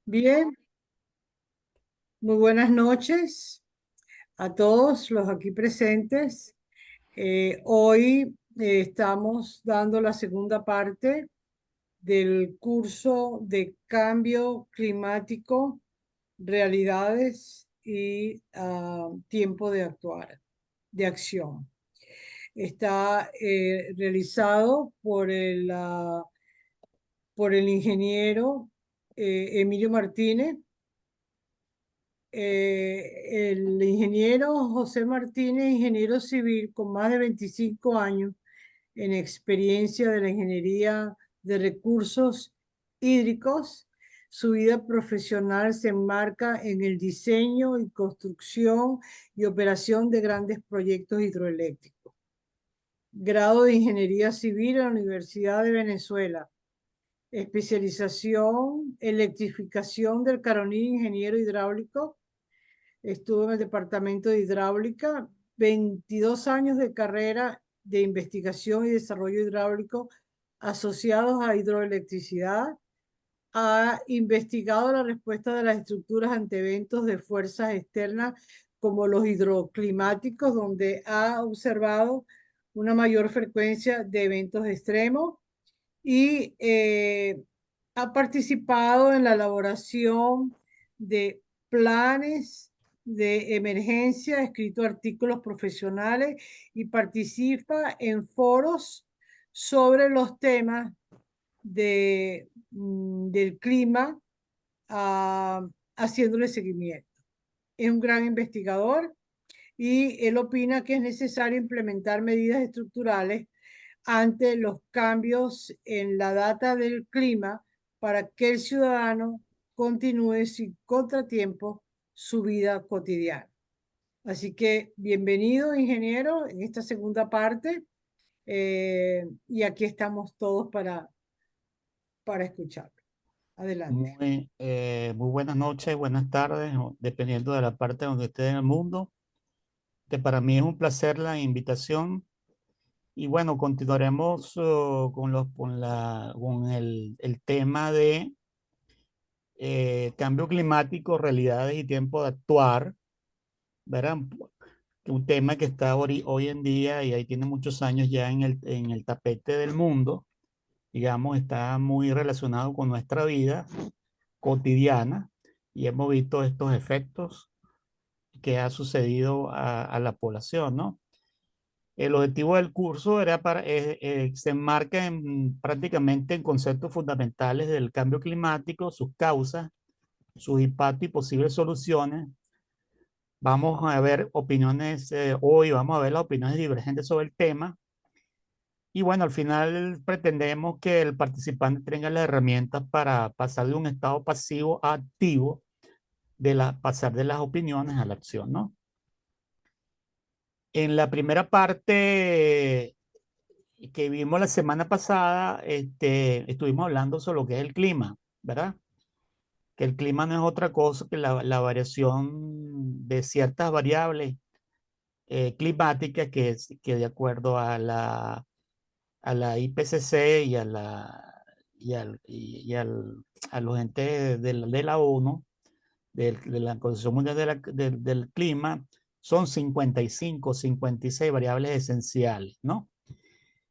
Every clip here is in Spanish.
Bien, muy buenas noches a todos los aquí presentes. Hoy estamos dando la segunda parte del curso de cambio climático, realidades y tiempo de actuar, de acción. Está realizado por el ingeniero Emilio Martínez. El ingeniero José Martínez, ingeniero civil con más de 25 años en experiencia de la ingeniería de recursos hídricos. Su vida profesional se enmarca en el diseño y construcción y operación de grandes proyectos hidroeléctricos. Grado de Ingeniería Civil en la Universidad de Venezuela. Especialización, electrificación del Caroní, ingeniero hidráulico. Estuvo en el departamento de hidráulica, 22 años de carrera de investigación y desarrollo hidráulico asociados a hidroelectricidad. Ha investigado la respuesta de las estructuras ante eventos de fuerzas externas como los hidroclimáticos, donde ha observado una mayor frecuencia de eventos extremos y ha participado en la elaboración de planes de emergencia, ha escrito artículos profesionales y participa en foros sobre los temas del clima, haciéndole seguimiento. Es un gran investigador y él opina que es necesario implementar medidas estructurales ante los cambios en la data del clima para que el ciudadano continúe sin contratiempo su vida cotidiana. Así que bienvenido, ingeniero, en esta segunda parte, y aquí estamos todos para escucharlo. Adelante. Muy buenas noches, buenas tardes, dependiendo de la parte donde esté en el mundo. Para mí es un placer la invitación y bueno, continuaremos con el tema de cambio climático, realidades y tiempo de actuar, ¿verdad? Un tema que está hoy en día y ahí tiene muchos años ya en el tapete del mundo, digamos, está muy relacionado con nuestra vida cotidiana y hemos visto estos efectos que ha sucedido a la población, ¿no? El objetivo del curso se enmarca prácticamente en conceptos fundamentales del cambio climático, sus causas, sus impactos y posibles soluciones. Vamos a ver hoy vamos a ver las opiniones divergentes sobre el tema. Y bueno, al final pretendemos que el participante tenga las herramientas para pasar de un estado pasivo a activo, pasar de las opiniones a la acción, ¿no? En la primera parte que vimos la semana pasada, estuvimos hablando sobre lo que es el clima, ¿verdad? Que el clima no es otra cosa que la variación de ciertas variables climáticas que de acuerdo a la IPCC y a los entes de la ONU, de la Organización Mundial del Clima, son 55, 56 variables esenciales, ¿no?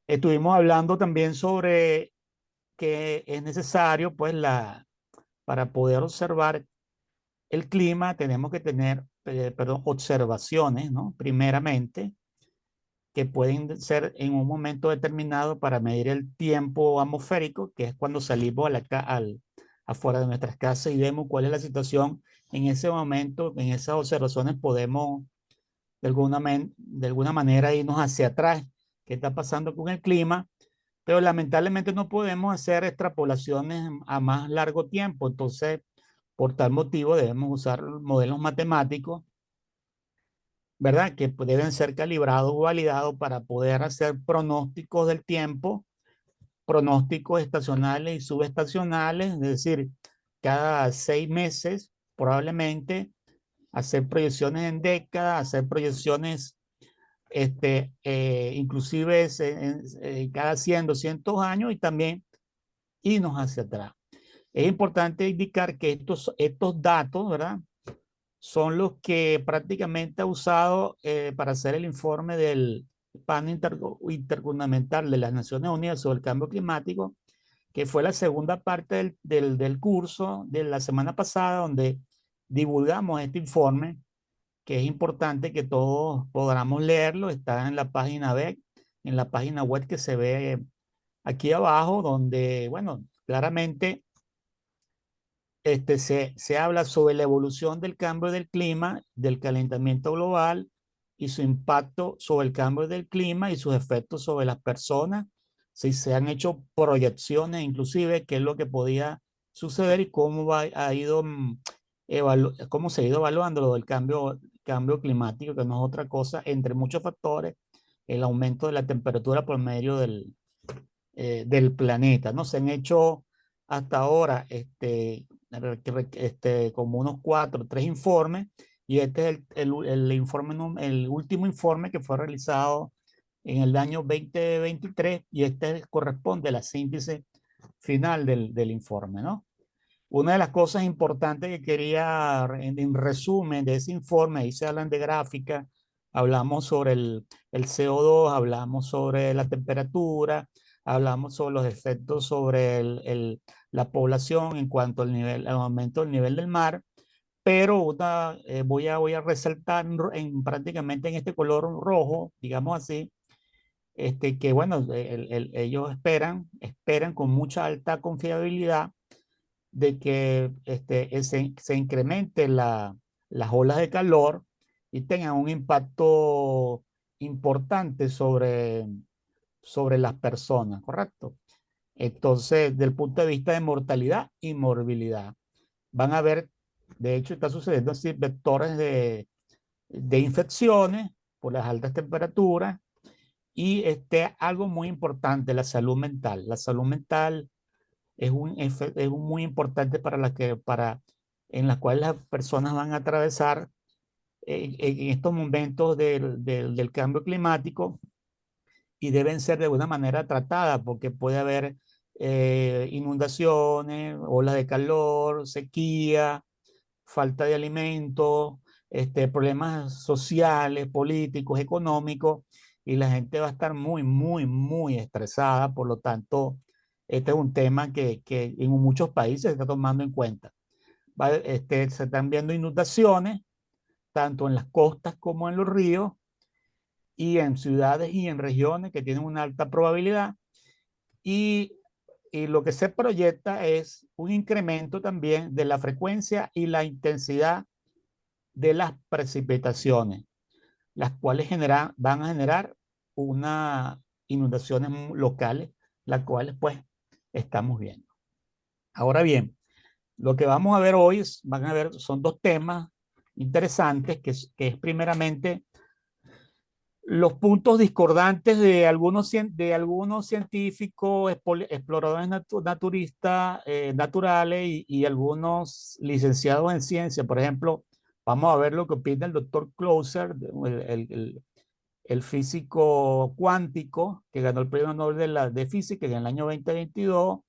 Estuvimos hablando también sobre que es necesario, pues, para poder observar el clima, tenemos que tener, perdón, observaciones, ¿no? Primeramente, que pueden ser en un momento determinado para medir el tiempo atmosférico, que es cuando salimos afuera de nuestras casas y vemos cuál es la situación en ese momento. En esas observaciones podemos de alguna manera irnos hacia atrás, qué está pasando con el clima, pero lamentablemente no podemos hacer extrapolaciones a más largo tiempo. Entonces, por tal motivo debemos usar modelos matemáticos, ¿verdad? Que deben ser calibrados o validados para poder hacer pronósticos del tiempo, pronósticos estacionales y subestacionales, es decir, cada 6 meses probablemente hacer proyecciones en décadas, hacer proyecciones inclusive cada 100, 200 años y también irnos hacia atrás. Es importante indicar que estos datos, ¿verdad? Son los que prácticamente ha usado para hacer el informe del panel intergubernamental de las Naciones Unidas sobre el cambio climático, que fue la segunda parte del curso de la semana pasada, donde divulgamos este informe, que es importante que todos podamos leerlo. Está en la página web, que se ve aquí abajo, donde, bueno, claramente se habla sobre la evolución del cambio del clima, del calentamiento global y su impacto sobre el cambio del clima y sus efectos sobre las personas. Si se han hecho proyecciones, inclusive, qué es lo que podía suceder y cómo se ha ido evaluando lo del cambio climático, que no es otra cosa, entre muchos factores, el aumento de la temperatura por medio del planeta, ¿no? Se han hecho hasta ahora como unos 3 informes, y este es el último informe que fue realizado en el año 2023, y este corresponde a la síntesis final del informe, ¿no? Una de las cosas importantes que quería, en resumen de ese informe, ahí se hablan de gráfica, hablamos sobre el CO2, hablamos sobre la temperatura, hablamos sobre los efectos sobre la población en cuanto al aumento del nivel del mar, pero voy a resaltar prácticamente en este color rojo, digamos así, que bueno, ellos esperan con mucha alta confiabilidad de que se incremente las olas de calor y tengan un impacto importante sobre las personas, ¿correcto? Entonces, desde el punto de vista de mortalidad y morbilidad, van a haber, de hecho, está sucediendo así, vectores de infecciones por las altas temperaturas, y algo muy importante, la salud mental. La salud mental es muy importante en las cuales las personas van a atravesar en estos momentos del cambio climático, y deben ser de alguna manera tratadas, porque puede haber inundaciones, olas de calor, sequía, falta de alimentos, problemas sociales, políticos, económicos, y la gente va a estar muy, muy, muy estresada. Por lo tanto, este es un tema que en muchos países se está tomando en cuenta. Se están viendo inundaciones, tanto en las costas como en los ríos, y en ciudades y en regiones que tienen una alta probabilidad. Y, y lo que se proyecta es un incremento también de la frecuencia y la intensidad de las precipitaciones, las cuales van a generar unas inundaciones locales, las cuales pues estamos viendo. Ahora bien, lo que vamos a ver hoy son 2 temas interesantes, que es primeramente los puntos discordantes de algunos científicos, exploradores naturistas, naturales, y algunos licenciados en ciencia. Por ejemplo, vamos a ver lo que opina el doctor Closer, el físico cuántico que ganó el premio Nobel de Física en el año 2022,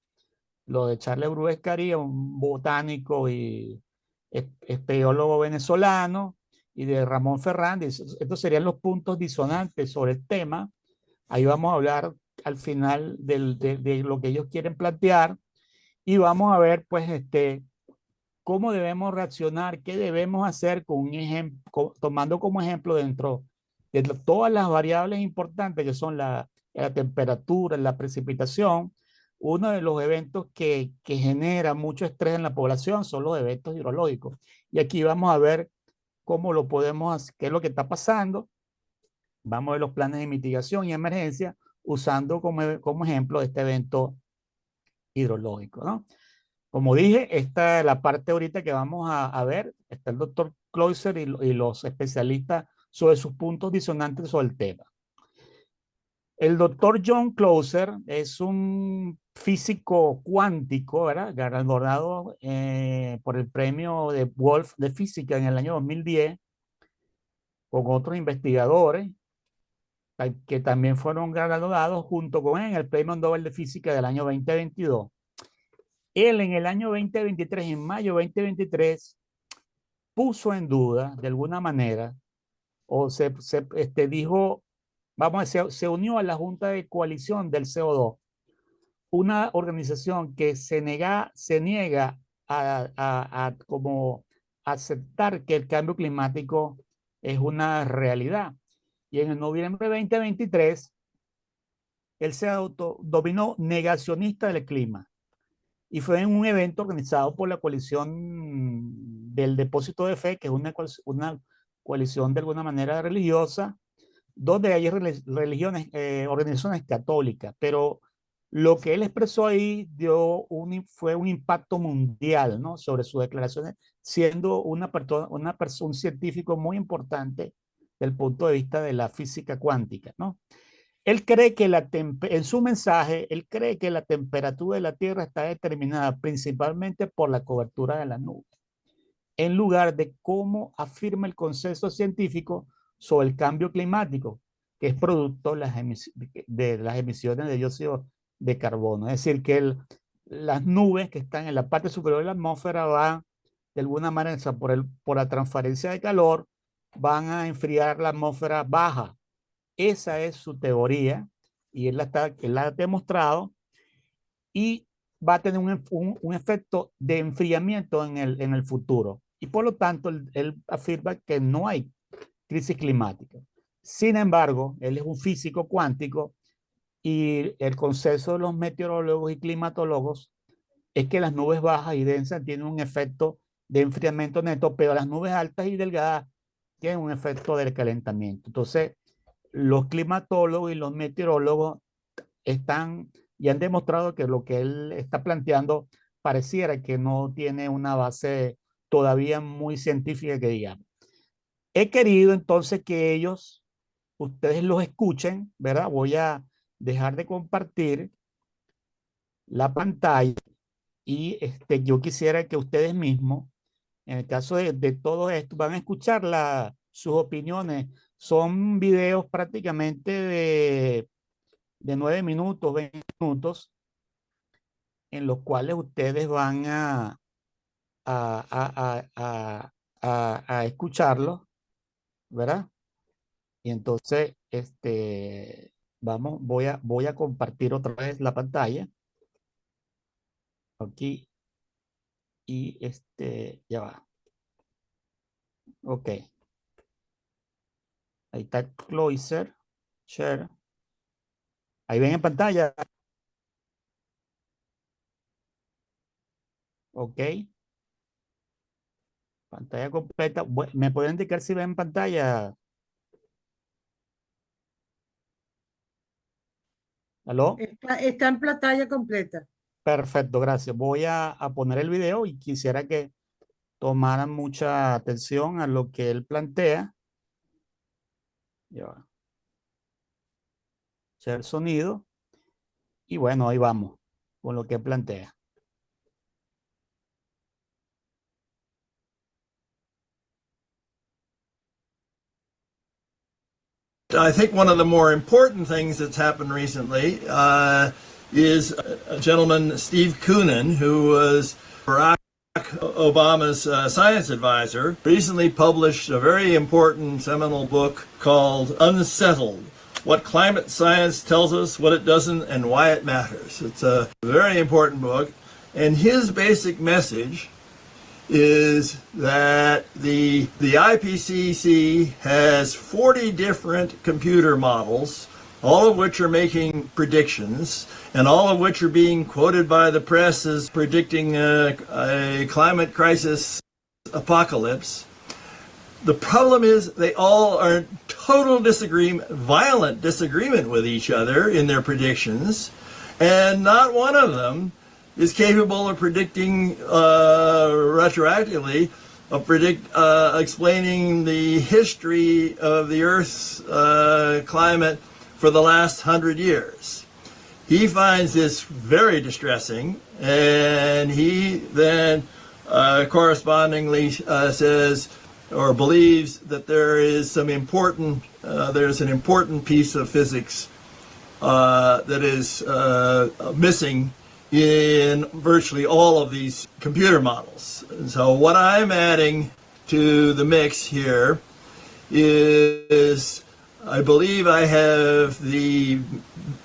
lo de Charles Brugués-Caría, un botánico y espeleólogo venezolano, y de Ramón Fernández. Estos serían los puntos disonantes sobre el tema. Ahí vamos a hablar al final de lo que ellos quieren plantear, y vamos a ver pues cómo debemos reaccionar, qué debemos hacer con un ejemplo, tomando como ejemplo dentro de todas las variables importantes que son la temperatura, la precipitación. Uno de los eventos que genera mucho estrés en la población son los eventos hidrológicos. Y aquí vamos a ver cómo lo podemos hacer, qué es lo que está pasando. Vamos a ver los planes de mitigación y emergencia usando como ejemplo este evento hidrológico, ¿no? Como dije, esta es la parte ahorita que vamos a ver. Está el doctor Closer y los especialistas sobre sus puntos disonantes sobre el tema. El doctor John Closer es un físico cuántico, ¿verdad? Galardonado por el premio de Wolf de Física en el año 2010, con otros investigadores que también fueron galardonados junto con él en el premio Nobel de Física del año 2022. Él en el año 2023, en mayo 2023, puso en duda de alguna manera, o dijo, vamos a decir, se unió a la Junta de Coalición del CO2, una organización que se niega a como aceptar que el cambio climático es una realidad. Y en el noviembre de 2023, él se autodominó negacionista del clima. Y fue en un evento organizado por la coalición del Depósito de Fe, que es una coalición de alguna manera religiosa, donde hay religiones, organizaciones católicas, pero lo que él expresó ahí fue un impacto mundial, ¿no? Sobre sus declaraciones, siendo un científico muy importante del punto de vista de la física cuántica, ¿no? Él cree que en su mensaje, él cree que la temperatura de la Tierra está determinada principalmente por la cobertura de las nubes, en lugar de cómo afirma el consenso científico sobre el cambio climático, que es producto de las emisiones de dióxido de carbono. Es decir, que las nubes que están en la parte superior de la atmósfera van, de alguna manera, por la transferencia de calor, van a enfriar la atmósfera baja. Esa es su teoría y él la ha demostrado, y va a tener un efecto de enfriamiento en el futuro. Y por lo tanto, él afirma que no hay crisis climática. Sin embargo, él es un físico cuántico y el consenso de los meteorólogos y climatólogos es que las nubes bajas y densas tienen un efecto de enfriamiento neto, pero las nubes altas y delgadas tienen un efecto de calentamiento. Entonces, los climatólogos y los meteorólogos están y han demostrado que lo que él está planteando pareciera que no tiene una base todavía muy científica que digamos. He querido entonces que ustedes los escuchen, ¿verdad? Voy a dejar de compartir la pantalla y yo quisiera que ustedes mismos, en el caso de todo esto, van a escuchar sus opiniones. Son videos prácticamente de 9 minutos, 20 minutos, en los cuales ustedes van a escucharlo, ¿verdad? Y entonces, voy a compartir otra vez la pantalla. Aquí. Y ya va. Ok. Ahí está Cloiser, Share. Ahí ven en pantalla. Ok. Pantalla completa. ¿Me pueden indicar si ven en pantalla? ¿Aló? Está en pantalla completa. Perfecto, gracias. Voy a poner el video y quisiera que tomaran mucha atención a lo que él plantea. Ya va. Share sonido. Y bueno, ahí vamos con lo que plantea. I think one of the more important things that's happened recently is a gentleman, Steve Koonin, who was Barack Obama's science advisor, recently published a very important seminal book called Unsettled: What Climate Science Tells Us, What It Doesn't, and Why It Matters. It's a very important book, and his basic message is that the IPCC has 40 different computer models, all of which are making predictions, and all of which are being quoted by the press as predicting a climate crisis apocalypse. The problem is they all are in total disagreement, violent disagreement with each other in their predictions, and not one of them is capable of predicting retroactively, explaining the history of the Earth's climate for the last 100 years. He finds this very distressing, and he then correspondingly says or believes that there is some important, there's an important piece of physics that is missing in virtually all of these computer models. So what I'm adding to the mix here is, I believe I have the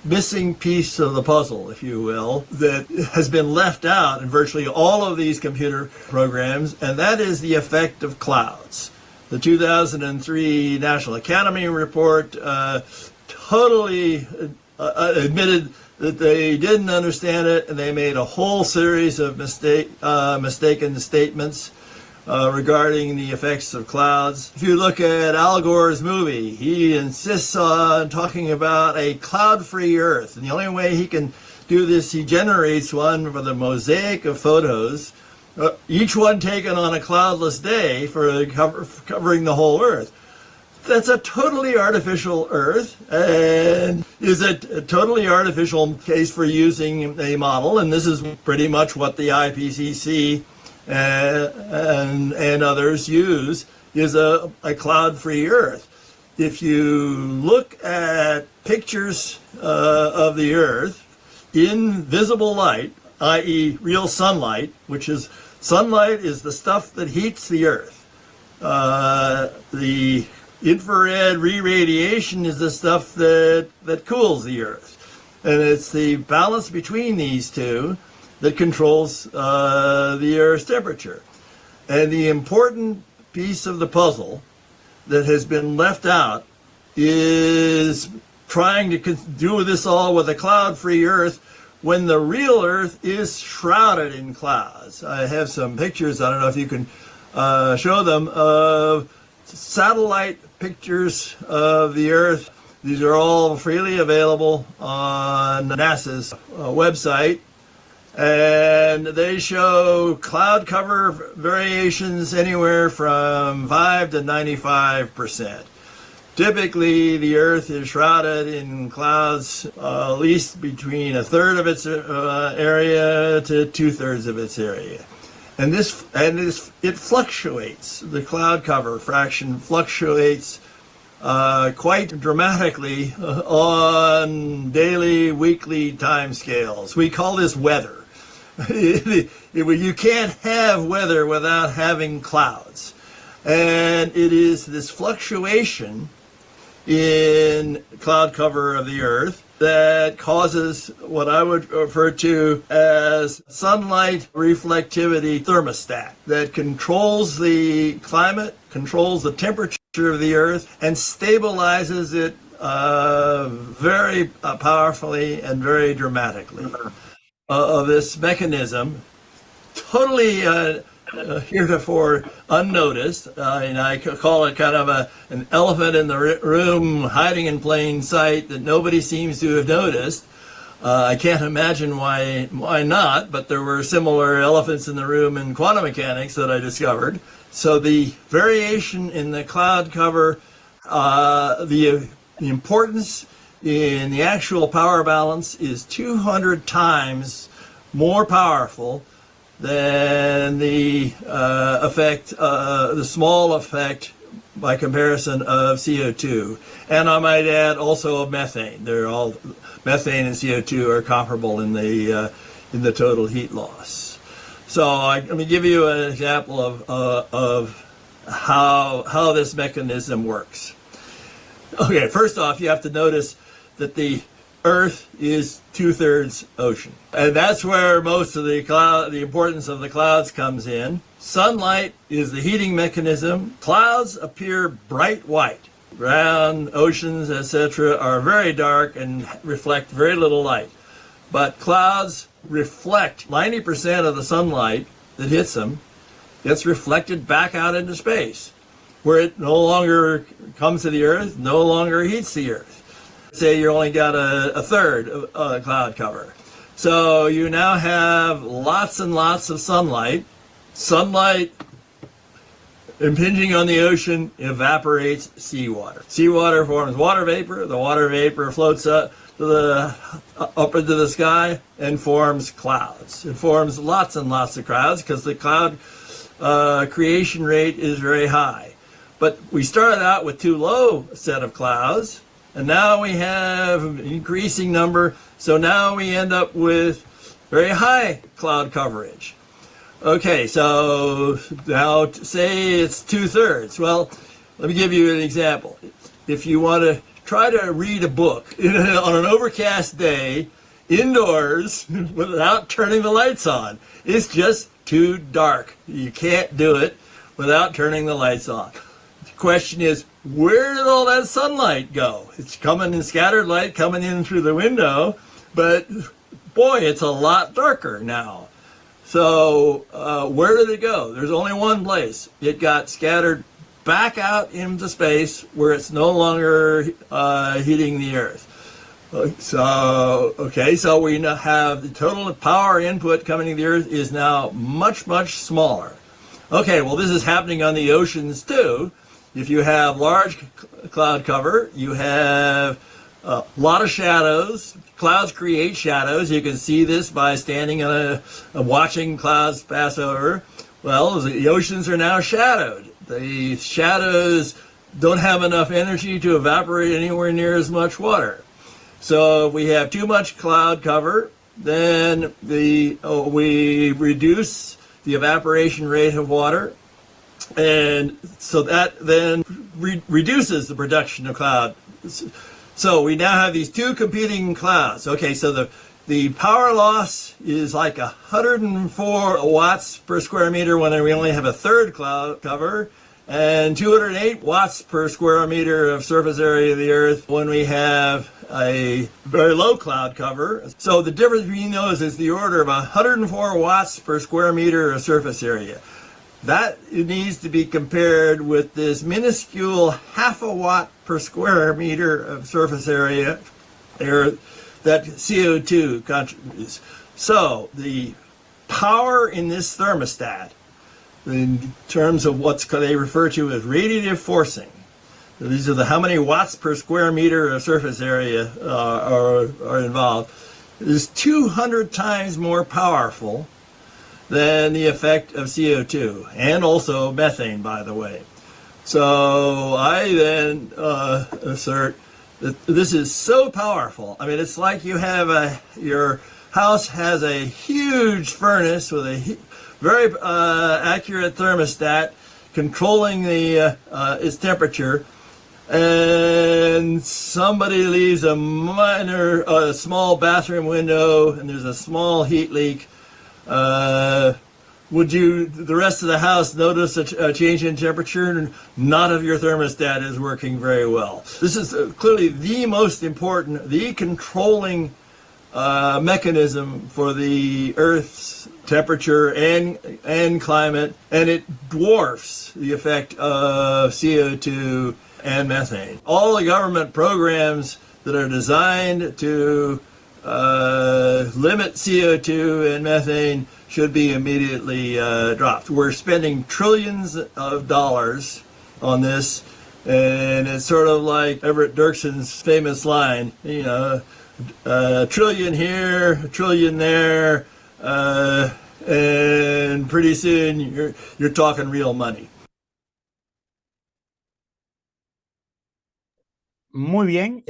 missing piece of the puzzle, if you will, that has been left out in virtually all of these computer programs, and that is the effect of clouds. The 2003 National Academy report totally admitted that they didn't understand it, and they made a whole series of mistaken statements regarding the effects of clouds. If you look at Al Gore's movie, he insists on talking about a cloud-free Earth, and the only way he can do this, he generates one with a mosaic of photos, each one taken on a cloudless day for covering the whole Earth. That's a totally artificial Earth, and is a totally artificial case for using a model, and this is pretty much what the IPCC and others use, is a cloud-free Earth. If you look at pictures of the Earth in visible light, i.e. real sunlight, which is, sunlight is the stuff that heats the Earth. The infrared re-radiation is the stuff that cools the Earth. And it's the balance between these two that controls the Earth's temperature. And the important piece of the puzzle that has been left out is trying to do this all with a cloud-free Earth when the real Earth is shrouded in clouds. I have some pictures, I don't know if you can show them, of satellite pictures of the Earth. These are all freely available on NASA's website, and they show cloud cover variations anywhere from 5 to 95%. Typically, the Earth is shrouded in clouds at least between a third of its area to 2/3 of its area. And it fluctuates. The cloud cover fraction fluctuates quite dramatically on daily, weekly time scales. We call this weather. You can't have weather without having clouds. And it is this fluctuation in cloud cover of the Earth that causes what I would refer to as sunlight reflectivity thermostat that controls the climate, controls the temperature of the Earth, and stabilizes it very powerfully and very dramatically. Of this mechanism, totally heretofore unnoticed, and I call it kind of an elephant in the room hiding in plain sight that nobody seems to have noticed. I can't imagine why not, but there were similar elephants in the room in quantum mechanics that I discovered. So the variation in the cloud cover, the importance in the actual power balance is 200 times more powerful than the effect, the small effect by comparison of CO2. And I might add also of methane. They're all, methane and CO2 are comparable in the total heat loss. So let me give you an example of how this mechanism works. Okay, first off, you have to notice that the Earth is 2/3 ocean. And that's where most of the importance of the clouds comes in. Sunlight is the heating mechanism. Clouds appear bright white. Ground, oceans, etc. are very dark and reflect very little light. But clouds reflect 90% of the sunlight that hits them gets reflected back out into space, where it no longer comes to the Earth, no longer heats the Earth. Say you only got a third of cloud cover. So you now have lots and lots of sunlight. Sunlight impinging on the ocean evaporates seawater. Seawater forms water vapor. The water vapor floats up into the sky and forms clouds. It forms lots and lots of clouds because the cloud creation rate is very high. But we started out with too low a set of clouds, and now we have an increasing number. So now we end up with very high cloud coverage. Okay, so now say it's 2/3. Well, let me give you an example. If you want to try to read a book on an overcast day indoors without turning the lights on, it's just too dark. You can't do it without turning the lights on. The question is, where did all that sunlight go? It's coming in scattered light coming in through the window, but boy, it's a lot darker now. So where did it go? There's only one place. It got scattered back out into space where it's no longer heating the Earth. So we now have the total power input coming to the Earth is now much, much smaller. Okay, well, this is happening on the oceans too. If you have large cloud cover, you have a lot of shadows. Clouds create shadows. You can see this by standing on watching clouds pass over. Well, the oceans are now shadowed. The shadows don't have enough energy to evaporate anywhere near as much water. So if we have too much cloud cover, then we reduce the evaporation rate of water, and so that then reduces the production of cloud. So we now have these two competing clouds. Okay, so the power loss is like 104 watts per square meter when we only have a third cloud cover, and 208 watts per square meter of surface area of the Earth when we have a very low cloud cover. So the difference between those is the order of 104 watts per square meter of surface area. That needs to be compared with this minuscule half a watt per square meter of surface area that CO2 contributes. So the power in this thermostat, in terms of what they refer to as radiative forcing, these are how many watts per square meter of surface area are involved, is 200 times more powerful than the effect of CO2, and also methane, by the way. So I then assert that this is so powerful. I mean, it's like you have your house has a huge furnace with a very accurate thermostat controlling its temperature, and somebody leaves a small bathroom window and there's a small heat leak. Would the rest of the house notice a change in temperature? None of your thermostat is working very well. This is clearly the most important, the controlling mechanism for the Earth's temperature and climate, and it dwarfs the effect of CO2 and methane. All the government programs that are designed to limit CO2 and methane should be immediately dropped. We're spending trillions of dollars on this, and it's sort of like Everett Dirksen's famous line, a trillion here, a trillion there, and pretty soon you're talking real money. Muy bien,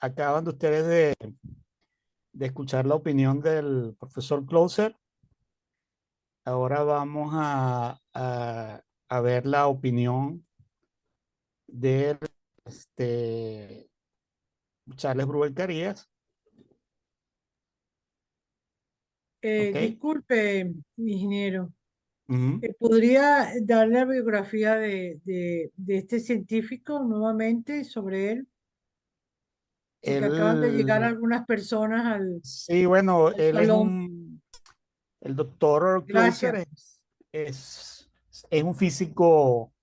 acaban de ustedes de escuchar la opinión del profesor Closer. Ahora vamos a ver la opinión de Charles Bruel Carías. Okay. Disculpe, ingeniero. Uh-huh. ¿Podría dar la biografía de este científico nuevamente sobre él? Porque acaban de llegar algunas personas al Sí, bueno, al él salón. el doctor Closer es un físico,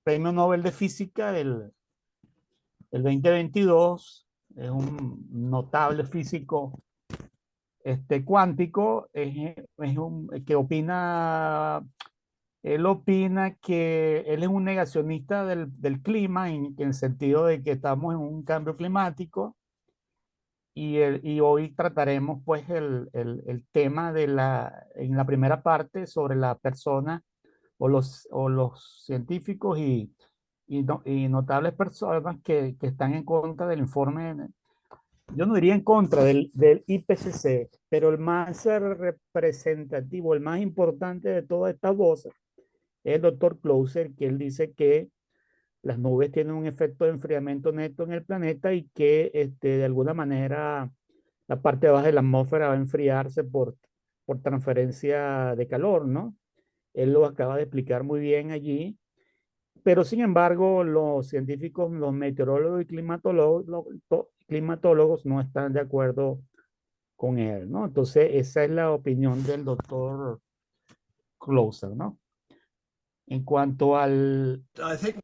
premio Nobel de Física del 2022, es un notable físico cuántico, es que opina, él opina que él es un negacionista del clima, en el sentido de que estamos en un cambio climático, y hoy trataremos pues el tema en la primera parte sobre la persona o los científicos y notables personas que están en contra del informe yo no diría en contra del IPCC, pero el más representativo, el más importante de todas estas voces es el doctor Closer, que él dice que las nubes tienen un efecto de enfriamiento neto en el planeta y que de alguna manera la parte baja de la atmósfera va a enfriarse por transferencia de calor, ¿no? Él lo acaba de explicar muy bien allí, pero sin embargo los científicos, los meteorólogos y climatólogos no están de acuerdo con él, ¿no? Entonces esa es la opinión del doctor Closer, ¿no? En cuanto I think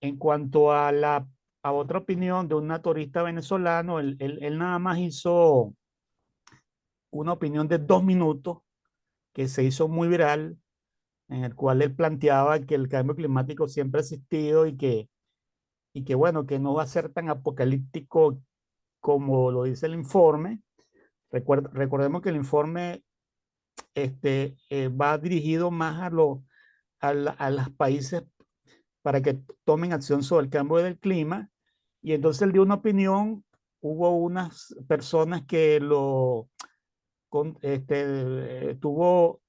en cuanto a otra opinión de un naturista venezolano, él nada más hizo una opinión de 2 minutos que se hizo muy viral, en el cual él planteaba que el cambio climático siempre ha existido y que bueno, que no va a ser tan apocalíptico como lo dice el informe. Recordemos que el informe va dirigido más a los países para que tomen acción sobre el cambio del clima. Y entonces él dio una opinión, hubo unas personas que tuvo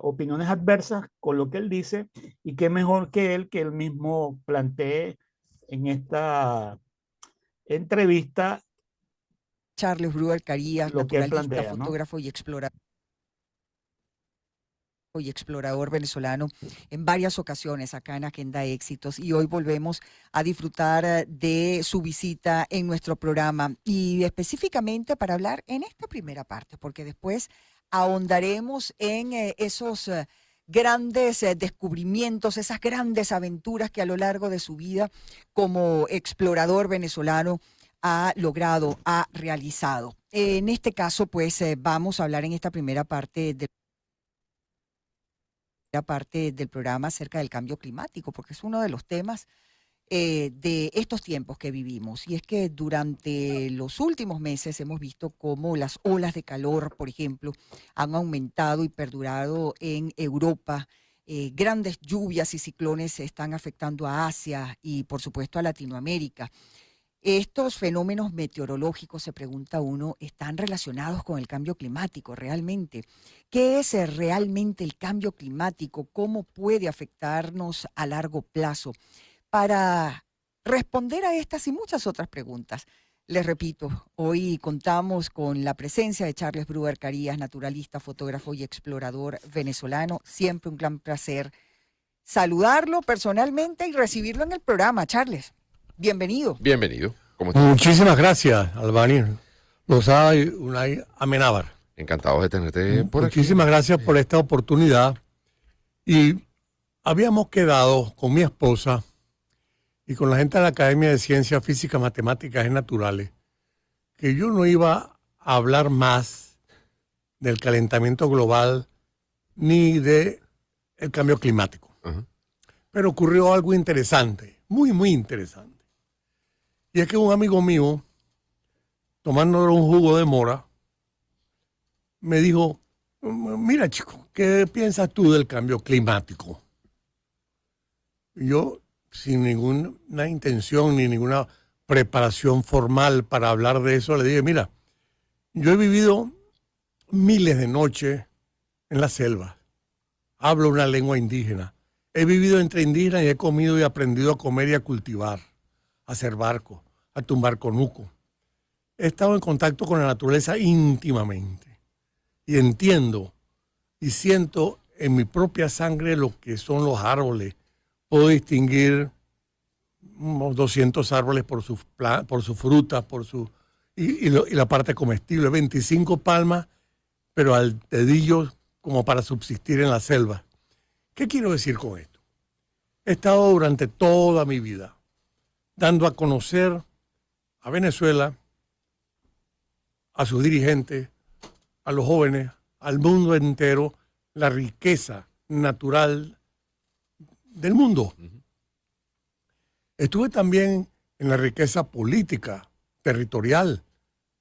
opiniones adversas con lo que él dice, y qué mejor que él mismo plantee en esta entrevista Charles Brewer Carías, lo que él naturalista, plantea, ¿no? fotógrafo y explorador venezolano en varias ocasiones acá en Agenda Éxitos, y hoy volvemos a disfrutar de su visita en nuestro programa, y específicamente para hablar en esta primera parte, porque después ahondaremos en esos grandes descubrimientos, esas grandes aventuras que a lo largo de su vida como explorador venezolano ha logrado, ha realizado. En este caso, pues vamos a hablar en esta primera parte del programa acerca del cambio climático, porque es uno de los temas de estos tiempos que vivimos. Y es que durante los últimos meses hemos visto cómo las olas de calor, por ejemplo, han aumentado y perdurado en Europa. Grandes lluvias y ciclones están afectando a Asia y, por supuesto, a Latinoamérica. Estos fenómenos meteorológicos, se pregunta uno, ¿están relacionados con el cambio climático realmente? ¿Qué es realmente el cambio climático? ¿Cómo puede afectarnos a largo plazo? Para responder a estas y muchas otras preguntas, les repito, hoy contamos con la presencia de Charles Brewer Carías, naturalista, fotógrafo y explorador venezolano. Siempre un gran placer saludarlo personalmente y recibirlo en el programa. Charles, bienvenido. Bienvenido. ¿Cómo estás? Muchísimas gracias, Albani. Lozada y Unai Amenábar. Encantado de tenerte por aquí. Muchísimas gracias por esta oportunidad. Y habíamos quedado con mi esposa y con la gente de la Academia de Ciencias Físicas, Matemáticas y Naturales que yo no iba a hablar más del calentamiento global ni del cambio climático. Ajá. Pero ocurrió algo interesante, muy, muy interesante. Y es que un amigo mío, tomando un jugo de mora, me dijo, mira chico, ¿qué piensas tú del cambio climático? Y yo, sin ninguna intención ni ninguna preparación formal para hablar de eso, le dije, mira, yo he vivido miles de noches en la selva, hablo una lengua indígena, he vivido entre indígenas y he comido y aprendido a comer y a cultivar, a hacer barcos, a tumbar conuco. He estado en contacto con la naturaleza íntimamente y entiendo y siento en mi propia sangre lo que son los árboles. Puedo distinguir unos 200 árboles por su fruta, y la parte comestible, 25 palmas, pero al dedillo como para subsistir en la selva. ¿Qué quiero decir con esto? He estado durante toda mi vida dando a conocer a Venezuela, a sus dirigentes, a los jóvenes, al mundo entero, la riqueza natural del mundo. Estuve también en la riqueza política, territorial.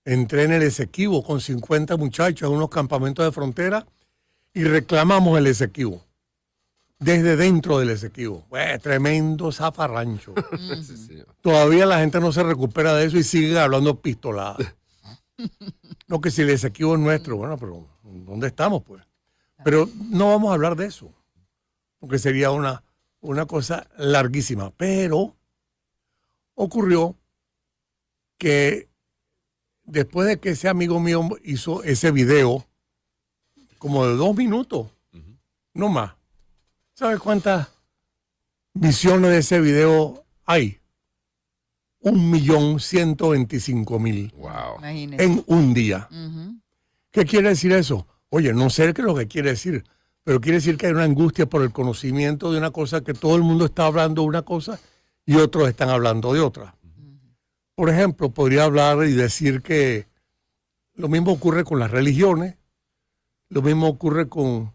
Entré en el Esequibo con 50 muchachos en unos campamentos de frontera y reclamamos el Esequibo. desde dentro del Esequibo. Tremendo zafarrancho. Sí, señor. Todavía la gente no se recupera de eso y sigue hablando pistoladas. No, que si el Esequibo es nuestro, bueno, pero ¿dónde estamos, pues? Pero no vamos a hablar de eso, porque sería una cosa larguísima. Pero ocurrió que después de que ese amigo mío hizo ese video, como de 2 minutos, no más. ¿Sabes cuántas visiones de ese video hay? 1.125.000 Wow. Imagínese. en un día. Ujú. ¿Qué quiere decir eso? Oye, no sé qué es lo que quiere decir, pero quiere decir que hay una angustia por el conocimiento de una cosa, que todo el mundo está hablando de una cosa y otros están hablando de otra. Por ejemplo, podría hablar y decir que lo mismo ocurre con las religiones, lo mismo ocurre con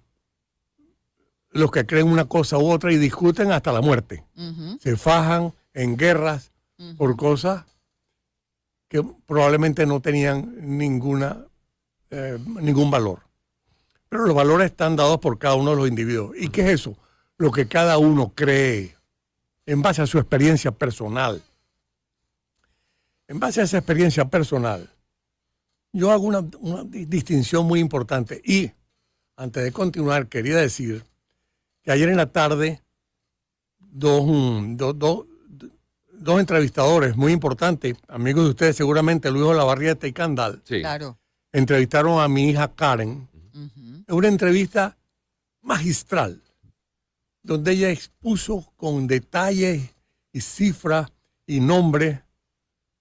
los que creen una cosa u otra y discuten hasta la muerte. Ujú. Se fajan en guerras por cosas que probablemente no tenían ningún valor. Pero los valores están dados por cada uno de los individuos. ¿Y qué es eso? Lo que cada uno cree en base a su experiencia personal. En base a esa experiencia personal, yo hago una distinción muy importante. Y antes de continuar, quería decir que ayer en la tarde dos entrevistadores muy importantes, amigos de ustedes seguramente, Luis Olavarrieta y Candal, Sí. Claro. entrevistaron a mi hija Karen. Ujú. Es una entrevista magistral, donde ella expuso con detalles y cifras y nombres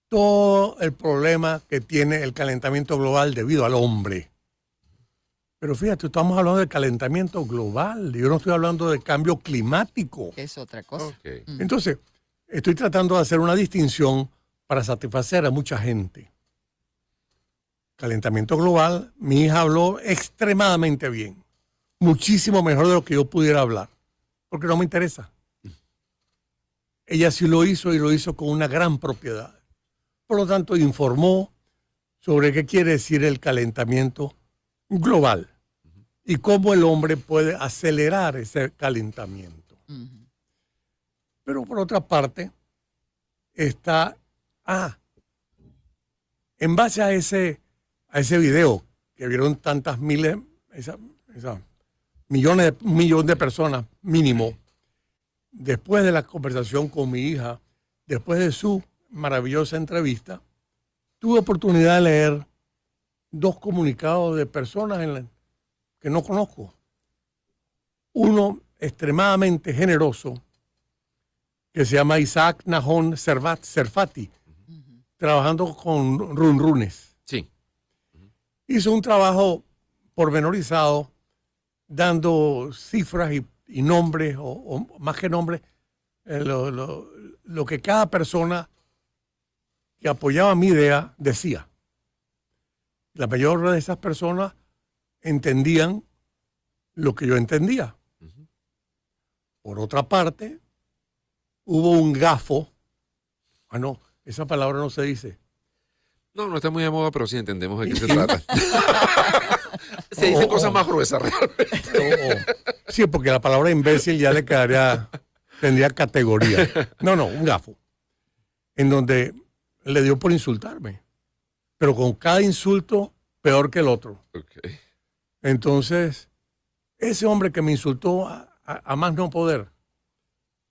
todo el problema que tiene el calentamiento global debido al hombre. Pero fíjate, estamos hablando de calentamiento global, yo no estoy hablando de cambio climático. Es otra cosa. Ok. Entonces, estoy tratando de hacer una distinción para satisfacer a mucha gente. Calentamiento global, mi hija habló extremadamente bien, muchísimo mejor de lo que yo pudiera hablar, porque no me interesa. Ella sí lo hizo y lo hizo con una gran propiedad. Por lo tanto, informó sobre qué quiere decir el calentamiento global y cómo el hombre puede acelerar ese calentamiento. Ujú. Pero por otra parte, está, en base a ese video que vieron tantas miles, un millón de personas mínimo, después de la conversación con mi hija, después de su maravillosa entrevista, tuve oportunidad de leer 2 comunicados de personas que no conozco. Uno extremadamente generoso, que se llama Isaac Nahon Serfati, trabajando con runrunes. Sí. Hizo un trabajo pormenorizado, dando cifras y nombres, o más que nombres, lo que cada persona que apoyaba mi idea decía. La mayoría de esas personas entendían lo que yo entendía. Por otra parte, hubo un gafo. No, esa palabra no se dice. No, no está muy de moda, pero sí entendemos de qué se trata. Se dicen cosas más gruesas realmente. Sí, porque la palabra imbécil ya le tendría categoría. No, un gafo. En donde le dio por insultarme. Pero con cada insulto, peor que el otro. Okay. Entonces, ese hombre que me insultó a más no poder,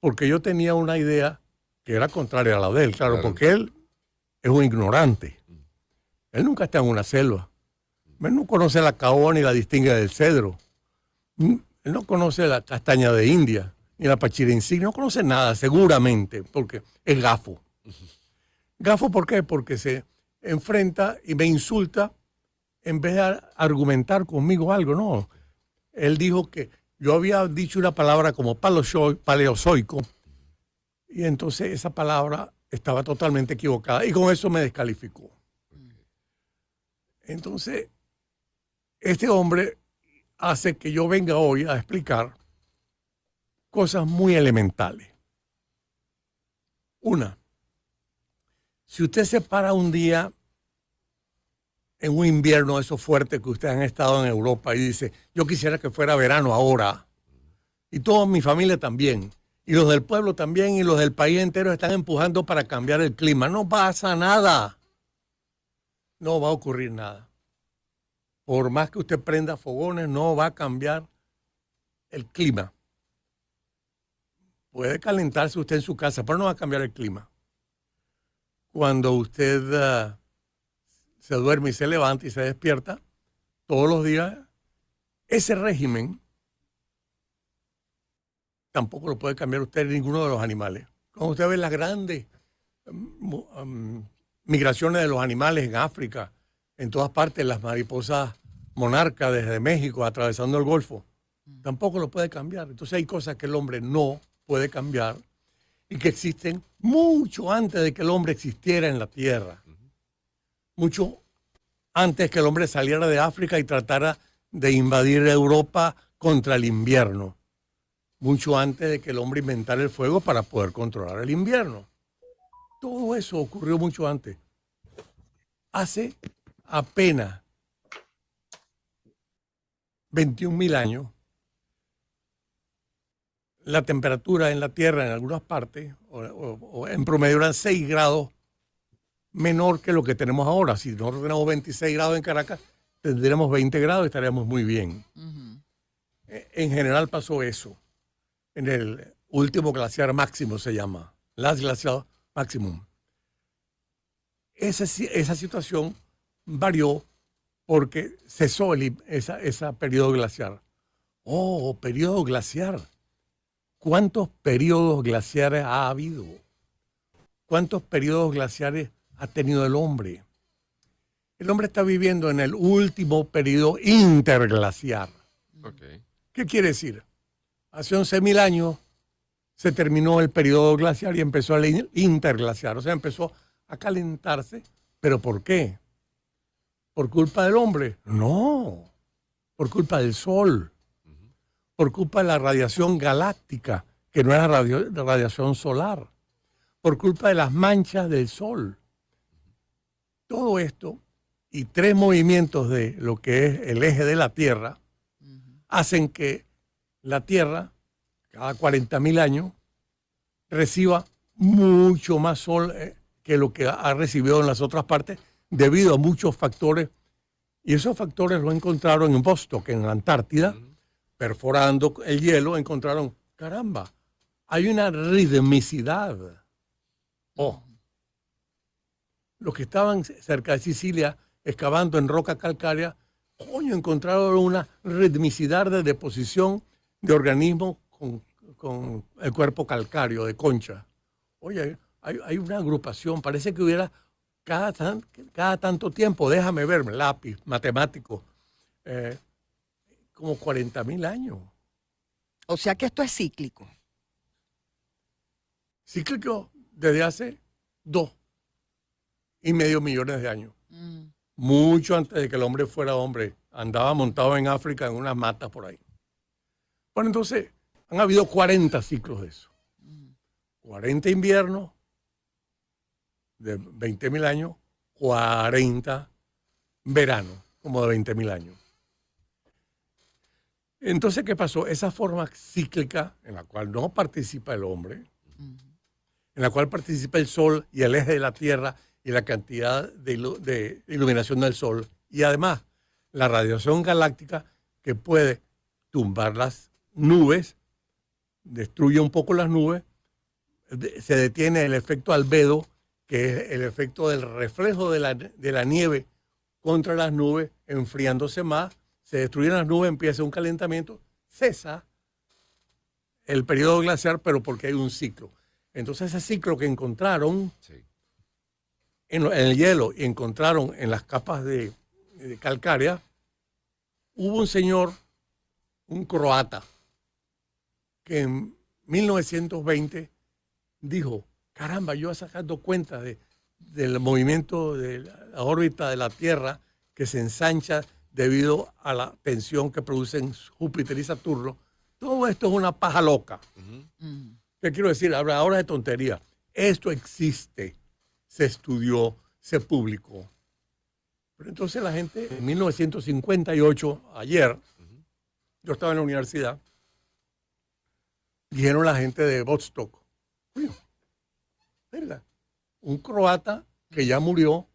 porque yo tenía una idea que era contraria a la de él, claro, porque él es un ignorante. Él nunca está en una selva. Él no conoce la caoba ni la distingue del cedro. Él no conoce la castaña de India, ni la pachira insignia. No conoce nada, seguramente, porque es gafo. Gafo, ¿por qué? Porque se enfrenta y me insulta en vez de argumentar conmigo algo. No. Él dijo que yo había dicho una palabra como paleozoico y entonces esa palabra estaba totalmente equivocada y con eso me descalificó. Entonces, este hombre hace que yo venga hoy a explicar cosas muy elementales. Una, si usted se para un día en un invierno eso fuerte que ustedes han estado en Europa y dice, yo quisiera que fuera verano ahora, Y toda mi familia también. Y los del pueblo también y los del país entero están empujando para cambiar el clima. No pasa nada. No va a ocurrir nada. Por más que usted prenda fogones, no va a cambiar el clima. Puede calentarse usted en su casa, pero no va a cambiar el clima. Cuando usted se duerme y se levanta y se despierta todos los días, ese régimen tampoco lo puede cambiar usted ninguno de los animales. Cuando usted ve las grandes migraciones de los animales en África, en todas partes, las mariposas monarcas desde México atravesando el Golfo, tampoco lo puede cambiar. Entonces hay cosas que el hombre no puede cambiar y que existen mucho antes de que el hombre existiera en la Tierra. Mucho antes que el hombre saliera de África y tratara de invadir Europa contra el invierno. Mucho antes de que el hombre inventara el fuego para poder controlar el invierno. Todo eso ocurrió mucho antes. Hace apenas 21.000 años, la temperatura en la Tierra en algunas partes, o en promedio, eran 6 grados menor que lo que tenemos ahora. Si nosotros tenemos 26 grados en Caracas, tendríamos 20 grados y estaríamos muy bien. En general pasó eso. En el último glaciar máximo se llama, Last Glacial Maximum. Esa situación varió porque cesó ese periodo glaciar. Oh, periodo glaciar. ¿Cuántos periodos glaciares ha habido? ¿Cuántos periodos glaciares ha tenido el hombre? El hombre está viviendo en el último periodo interglaciar. Okay. ¿Qué quiere decir? Hace 11.000 años se terminó el periodo glaciar y empezó el interglaciar. O sea, empezó a calentarse. ¿Pero por qué? ¿Por culpa del hombre? No. Por culpa del sol. Por culpa de la radiación galáctica, que no era radiación solar. Por culpa de las manchas del sol. Todo esto y 3 movimientos de lo que es el eje de la Tierra hacen que la Tierra, cada 40.000 años, reciba mucho más sol que lo que ha recibido en las otras partes debido a muchos factores. Y esos factores lo encontraron en Vostok, en la Antártida, perforando el hielo, encontraron, caramba, hay una ritmicidad. Oh. Los que estaban cerca de Sicilia, excavando en roca calcárea, coño, encontraron una ritmicidad de deposición de organismos con el cuerpo calcáreo de concha. Oye, hay una agrupación, parece que hubiera cada tanto tiempo, déjame ver, lápiz, matemático, como 40.000 años. O sea que esto es cíclico. Cíclico desde hace 2,5 millones de años. Mucho antes de que el hombre fuera hombre. Andaba montado en África en unas matas por ahí. Bueno, entonces, han habido 40 ciclos de eso. 40 inviernos de 20.000 años, 40 veranos, como de 20.000 años. Entonces, ¿qué pasó? Esa forma cíclica en la cual no participa el hombre, en la cual participa el sol y el eje de la Tierra y la cantidad de iluminación del sol, y además la radiación galáctica que puede tumbar las nubes, destruye un poco las nubes, se detiene el efecto albedo, que es el efecto del reflejo de la nieve contra las nubes, enfriándose más, se destruyen las nubes, empieza un calentamiento, cesa el periodo glaciar, pero porque hay un ciclo. Entonces ese ciclo que encontraron en el hielo y encontraron en las capas de calcárea, hubo un señor, un croata, que en 1920 dijo, caramba, yo he sacado cuenta del movimiento de la órbita de la Tierra que se ensancha debido a la tensión que producen Júpiter y Saturno. Todo esto es una paja loca. ¿Qué quiero decir? Ahora de tontería. Esto existe, se estudió, se publicó. Pero entonces la gente, en 1958, ayer, yo estaba en la universidad, dijeron la gente de Vostok. ¿Verdad? Un croata que ya murió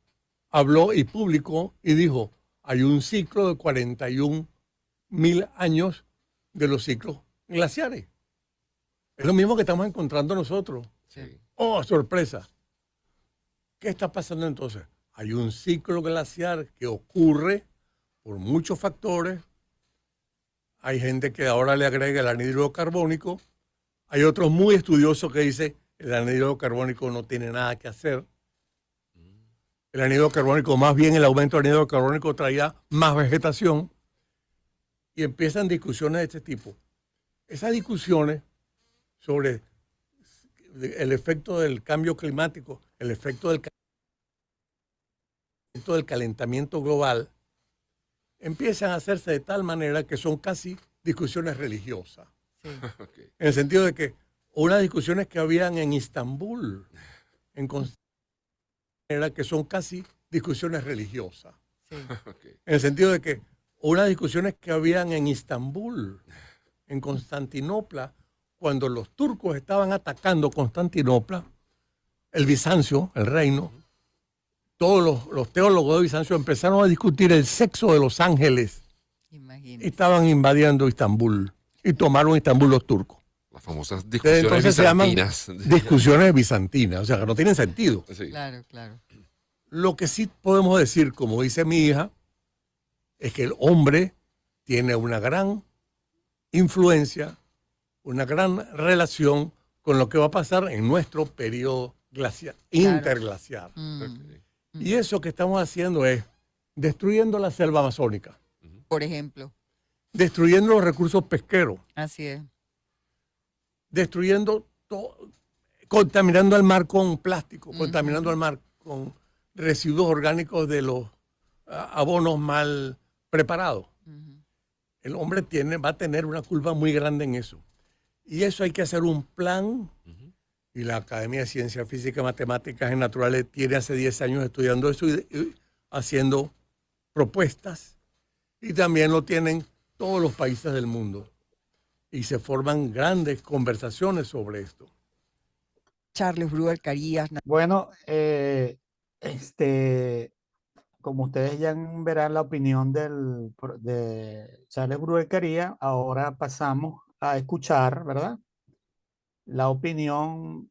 habló y publicó y dijo, hay un ciclo de 41.000 años de los ciclos glaciares. Es lo mismo que estamos encontrando nosotros. Sí. ¡Oh, sorpresa! ¿Qué está pasando entonces? Hay un ciclo glaciar que ocurre por muchos factores. Hay gente que ahora le agrega el anhídrido carbónico. Hay otros muy estudiosos que dicen el anhídrido carbónico no tiene nada que hacer. El anhídrido carbónico, más bien el aumento del anhídrido carbónico traía más vegetación. Y empiezan discusiones de este tipo. Esas discusiones sobre el efecto del cambio climático, el efecto del calentamiento global, empiezan a hacerse de tal manera que son casi discusiones religiosas. Sí. Ok. En el sentido de que unas discusiones que habían en Istambul, en manera que son casi discusiones religiosas. Sí. Ok. En el sentido de que unas discusiones que habían en Istambul, en Constantinopla, cuando los turcos estaban atacando Constantinopla, el Bizancio, el reino, todos los teólogos de Bizancio empezaron a discutir el sexo de los ángeles y Imagínate. estaban invadiendo Istambul y tomaron Istambul los turcos. Las famosas discusiones Entonces se llaman bizantinas. discusiones bizantinas, o sea, que no tienen sentido. Sí. Claro, claro. Lo que sí podemos decir, como dice mi hija, es que el hombre tiene una gran influencia, una gran relación con lo que va a pasar en nuestro periodo glaciar, Claro. interglaciar. Mm. Ok. Y eso que estamos haciendo es destruyendo la selva amazónica, Por ejemplo, destruyendo los recursos pesqueros, así es. destruyendo todo, contaminando el mar con plástico, Ujú. contaminando el mar con residuos orgánicos de los abonos mal preparados. Ujú. El hombre va a tener una culpa muy grande en eso. Y eso hay que hacer un plan. Ujú. Y la Academia de Ciencias Físicas, Matemáticas y Naturales tiene hace 10 años estudiando eso y haciendo propuestas. Y también lo tienen todos los países del mundo. Y se forman grandes conversaciones sobre esto. Charles Brewer Carías. Bueno, como ustedes ya verán la opinión de Charles Bruecaría, ahora pasamos a escuchar, ¿verdad? La opinión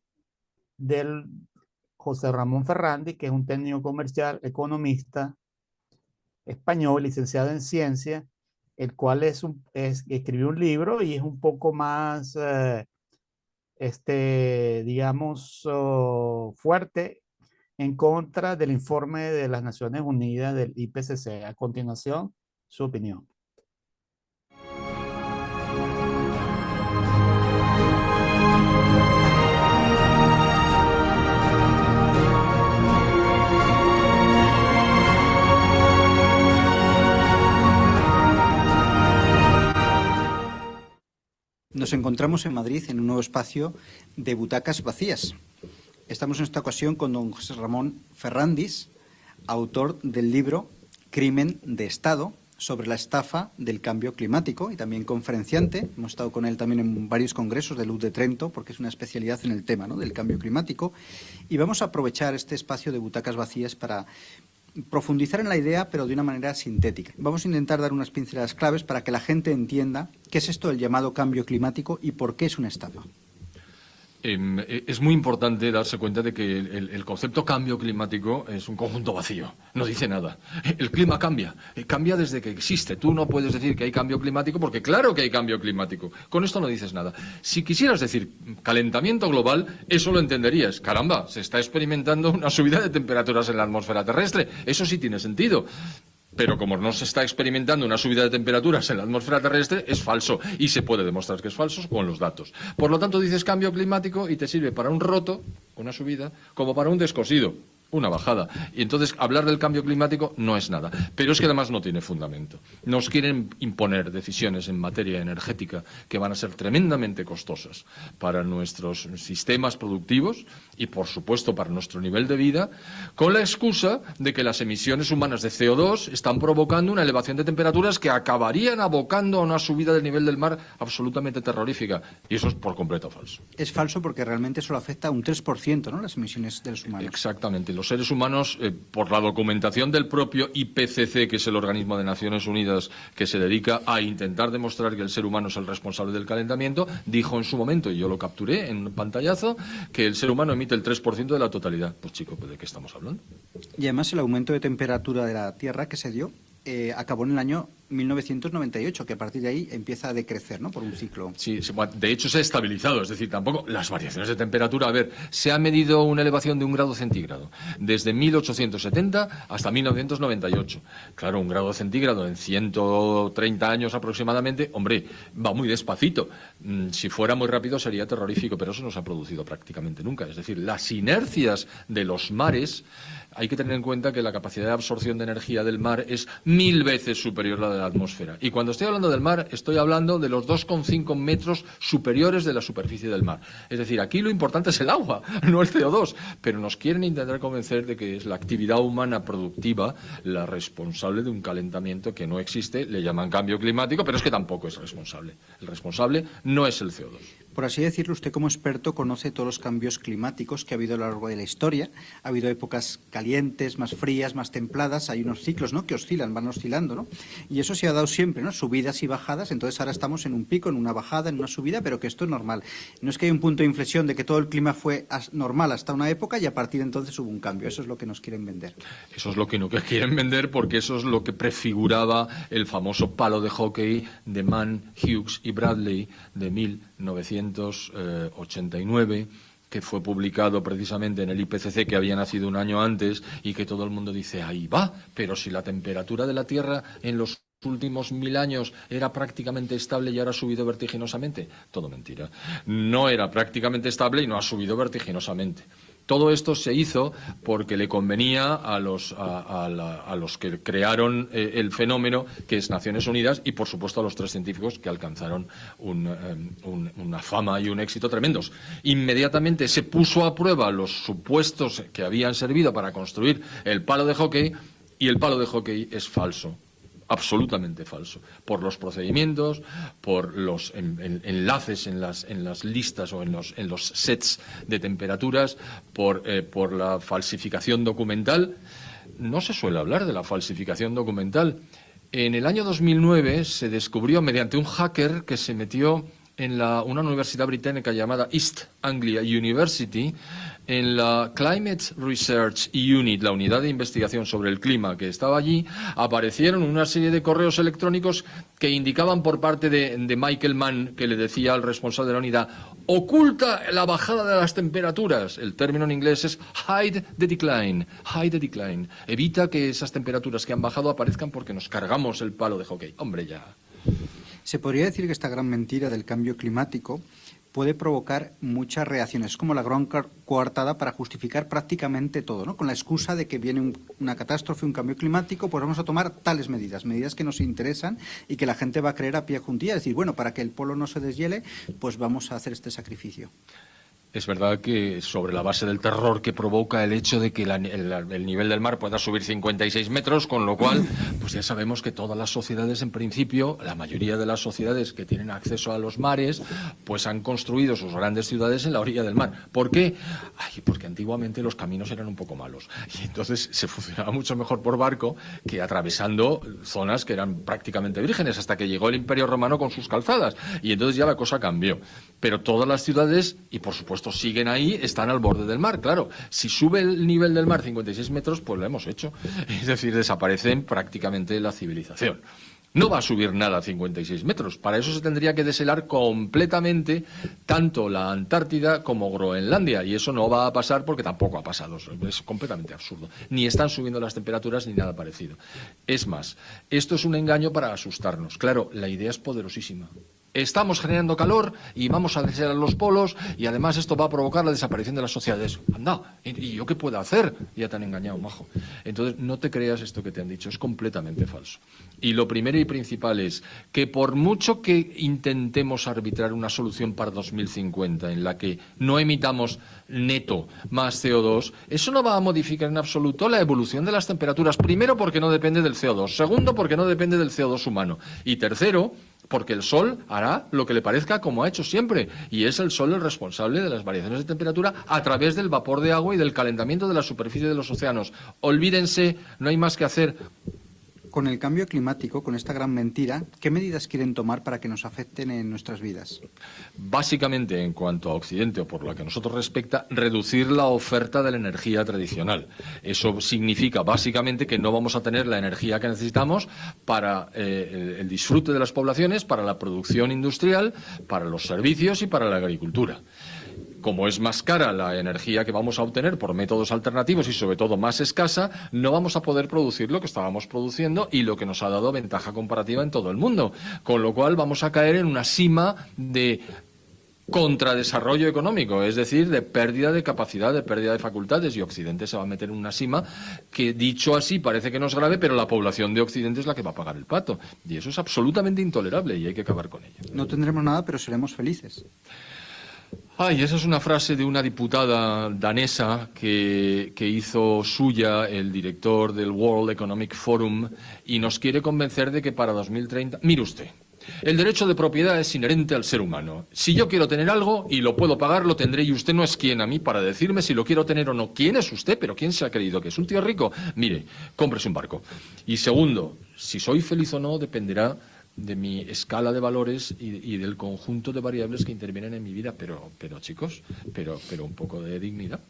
del José Ramón Ferrandi, que es un técnico comercial, economista español, licenciado en ciencia, el cual escribió un libro y es un poco más, digamos, fuerte en contra del informe de las Naciones Unidas del IPCC. A continuación, su opinión. Nos encontramos en Madrid en un nuevo espacio de butacas vacías. Estamos en esta ocasión con don José Ramón Ferrandis, autor del libro Crimen de Estado, sobre la estafa del cambio climático y también conferenciante. Hemos estado con él también en varios congresos de Luz de Trento, porque es una especialidad en el tema, ¿no?, del cambio climático. Y vamos a aprovechar este espacio de butacas vacías para profundizar en la idea, pero de una manera sintética. Vamos a intentar dar unas pinceladas claves para que la gente entienda qué es esto del llamado cambio climático y por qué es una estafa. Es muy importante darse cuenta de que el concepto cambio climático es un conjunto vacío, no dice nada. El clima cambia, cambia desde que existe. Tú no puedes decir que hay cambio climático porque claro que hay cambio climático. Con esto no dices nada. Si quisieras decir calentamiento global, eso lo entenderías. Caramba, se está experimentando una subida de temperaturas en la atmósfera terrestre. Eso sí tiene sentido. Pero como no se está experimentando una subida de temperaturas en la atmósfera terrestre, es falso. Y se puede demostrar que es falso con los datos. Por lo tanto, dices cambio climático y te sirve para un roto, una subida, como para un descosido. una bajada. Y entonces hablar del cambio climático no es nada. Pero es que además no tiene fundamento. Nos quieren imponer decisiones en materia energética que van a ser tremendamente costosas para nuestros sistemas productivos y, por supuesto, para nuestro nivel de vida, con la excusa de que las emisiones humanas de CO2 están provocando una elevación de temperaturas que acabarían abocando a una subida del nivel del mar absolutamente terrorífica. Y eso es por completo falso. Es falso porque realmente solo afecta a un 3%, ¿no?, las emisiones de los humanos. Exactamente. Los seres humanos, por la documentación del propio IPCC, que es el organismo de Naciones Unidas que se dedica a intentar demostrar que el ser humano es el responsable del calentamiento, dijo en su momento, y yo lo capturé en un pantallazo, que el ser humano emite el 3% de la totalidad. Pues chico, ¿de qué estamos hablando? Y además el aumento de temperatura de la Tierra que se dio acabó en el año 1998, que a partir de ahí empieza a decrecer, ¿no?, por un ciclo. Sí, de hecho se ha estabilizado, es decir, tampoco las variaciones de temperatura. A ver, se ha medido una elevación de 1 grado centígrado desde 1870 hasta 1998. Claro, 1 grado centígrado en 130 años aproximadamente, hombre, va muy despacito. Si fuera muy rápido sería terrorífico, pero eso no se ha producido prácticamente nunca. Es decir, las inercias de los mares, hay que tener en cuenta que la capacidad de absorción de energía del mar es 1000 veces superior a la de la atmósfera. Y cuando estoy hablando del mar, estoy hablando de los 2,5 metros superiores de la superficie del mar. Es decir, aquí lo importante es el agua, no el CO2. Pero nos quieren intentar convencer de que es la actividad humana productiva la responsable de un calentamiento que no existe. Le llaman cambio climático, pero es que tampoco es responsable. El responsable no es el CO2. Por así decirlo, usted como experto conoce todos los cambios climáticos que ha habido a lo largo de la historia. Ha habido épocas calientes, más frías, más templadas. Hay unos ciclos, ¿no?, que oscilan, van oscilando, ¿no? Y eso se ha dado siempre, ¿no?, subidas y bajadas. Entonces ahora estamos en un pico, en una bajada, en una subida, pero que esto es normal. No es que hay un punto de inflexión de que todo el clima fue normal hasta una época y a partir de entonces hubo un cambio. Eso es lo que nos quieren vender. Eso es lo que no quieren vender, porque eso es lo que prefiguraba el famoso palo de hockey de Mann, Hughes y Bradley de 1989, que fue publicado precisamente en el IPCC, que había nacido un año antes, y que todo el mundo dice, ahí va, pero si la temperatura de la Tierra en los últimos 1000 años era prácticamente estable y ahora ha subido vertiginosamente. Todo mentira. No era prácticamente estable y no ha subido vertiginosamente. Todo esto se hizo porque le convenía a los que crearon el fenómeno, que es Naciones Unidas, y por supuesto a los 3 científicos que alcanzaron una fama y un éxito tremendos. Inmediatamente se puso a prueba los supuestos que habían servido para construir el palo de hockey, y el palo de hockey es falso. Absolutamente falso, por los procedimientos, por los enlaces en las listas o en los sets de temperaturas, por la falsificación documental. No se suele hablar de la falsificación documental. En el año 2009 se descubrió mediante un hacker que se metió en una universidad británica llamada East Anglia University, en la Climate Research Unit, la unidad de investigación sobre el clima que estaba allí, aparecieron una serie de correos electrónicos que indicaban por parte de Michael Mann, que le decía al responsable de la unidad, oculta la bajada de las temperaturas. El término en inglés es hide the decline, hide the decline. Evita que esas temperaturas que han bajado aparezcan porque nos cargamos el palo de hockey. Hombre, ya. Se podría decir que esta gran mentira del cambio climático puede provocar muchas reacciones. Es como la gran coartada para justificar prácticamente todo, ¿no? Con la excusa de que viene una catástrofe, un cambio climático, pues vamos a tomar tales medidas que nos interesan y que la gente va a creer a pie juntilla. Es decir, bueno, para que el polo no se deshiele, pues vamos a hacer este sacrificio. Es verdad que sobre la base del terror que provoca el hecho de que el nivel del mar pueda subir 56 metros, con lo cual, pues ya sabemos que todas las sociedades, en principio, la mayoría de las sociedades que tienen acceso a los mares, pues han construido sus grandes ciudades en la orilla del mar. ¿Por qué? Porque antiguamente los caminos eran un poco malos y entonces se funcionaba mucho mejor por barco que atravesando zonas que eran prácticamente vírgenes, hasta que llegó el Imperio Romano con sus calzadas y entonces ya la cosa cambió. Pero todas las ciudades, y por supuesto siguen ahí, están al borde del mar. Claro, si sube el nivel del mar 56 metros, pues lo hemos hecho. Es decir, desaparecen prácticamente la civilización. No va a subir nada a 56 metros. Para eso se tendría que deshelar completamente tanto la Antártida como Groenlandia. Y eso no va a pasar porque tampoco ha pasado. Es completamente absurdo. Ni están subiendo las temperaturas ni nada parecido. Es más, esto es un engaño para asustarnos. Claro, la idea es poderosísima. estamos generando calor y vamos a desear los polos y además esto va a provocar la desaparición de las sociedades. Anda, ¿y yo qué puedo hacer? Ya te han engañado, majo. Entonces, no te creas esto que te han dicho, es completamente falso. Y lo primero y principal es que por mucho que intentemos arbitrar una solución para 2050 en la que no emitamos neto más CO2, eso no va a modificar en absoluto la evolución de las temperaturas. Primero, porque no depende del CO2. Segundo, porque no depende del CO2 humano. Y tercero, porque el Sol hará lo que le parezca como ha hecho siempre, y es el Sol el responsable de las variaciones de temperatura a través del vapor de agua y del calentamiento de la superficie de los océanos. Olvídense, no hay más que hacer. Con el cambio climático, con esta gran mentira, ¿qué medidas quieren tomar para que nos afecten en nuestras vidas? Básicamente, en cuanto a Occidente, o por lo que a nosotros respecta, reducir la oferta de la energía tradicional. Eso significa, básicamente, que no vamos a tener la energía que necesitamos para el disfrute de las poblaciones, para la producción industrial, para los servicios y para la agricultura. Como es más cara la energía que vamos a obtener por métodos alternativos y sobre todo más escasa, no vamos a poder producir lo que estábamos produciendo y lo que nos ha dado ventaja comparativa en todo el mundo. Con lo cual vamos a caer en una sima de contradesarrollo económico, es decir, de pérdida de capacidad, de pérdida de facultades, y Occidente se va a meter en una sima que, dicho así, parece que no es grave, pero la población de Occidente es la que va a pagar el pato. Y eso es absolutamente intolerable y hay que acabar con ello. No tendremos nada, pero seremos felices. Ay, esa es una frase de una diputada danesa que hizo suya el director del World Economic Forum y nos quiere convencer de que para 2030... Mire usted, el derecho de propiedad es inherente al ser humano. Si yo quiero tener algo y lo puedo pagar, lo tendré, y usted no es quien a mí para decirme si lo quiero tener o no. ¿Quién es usted? ¿Pero quién se ha creído que es un tío rico? Mire, cómprese un barco. Y segundo, si soy feliz o no dependerá de mi escala de valores y del conjunto de variables que intervienen en mi vida, pero chicos, pero un poco de dignidad.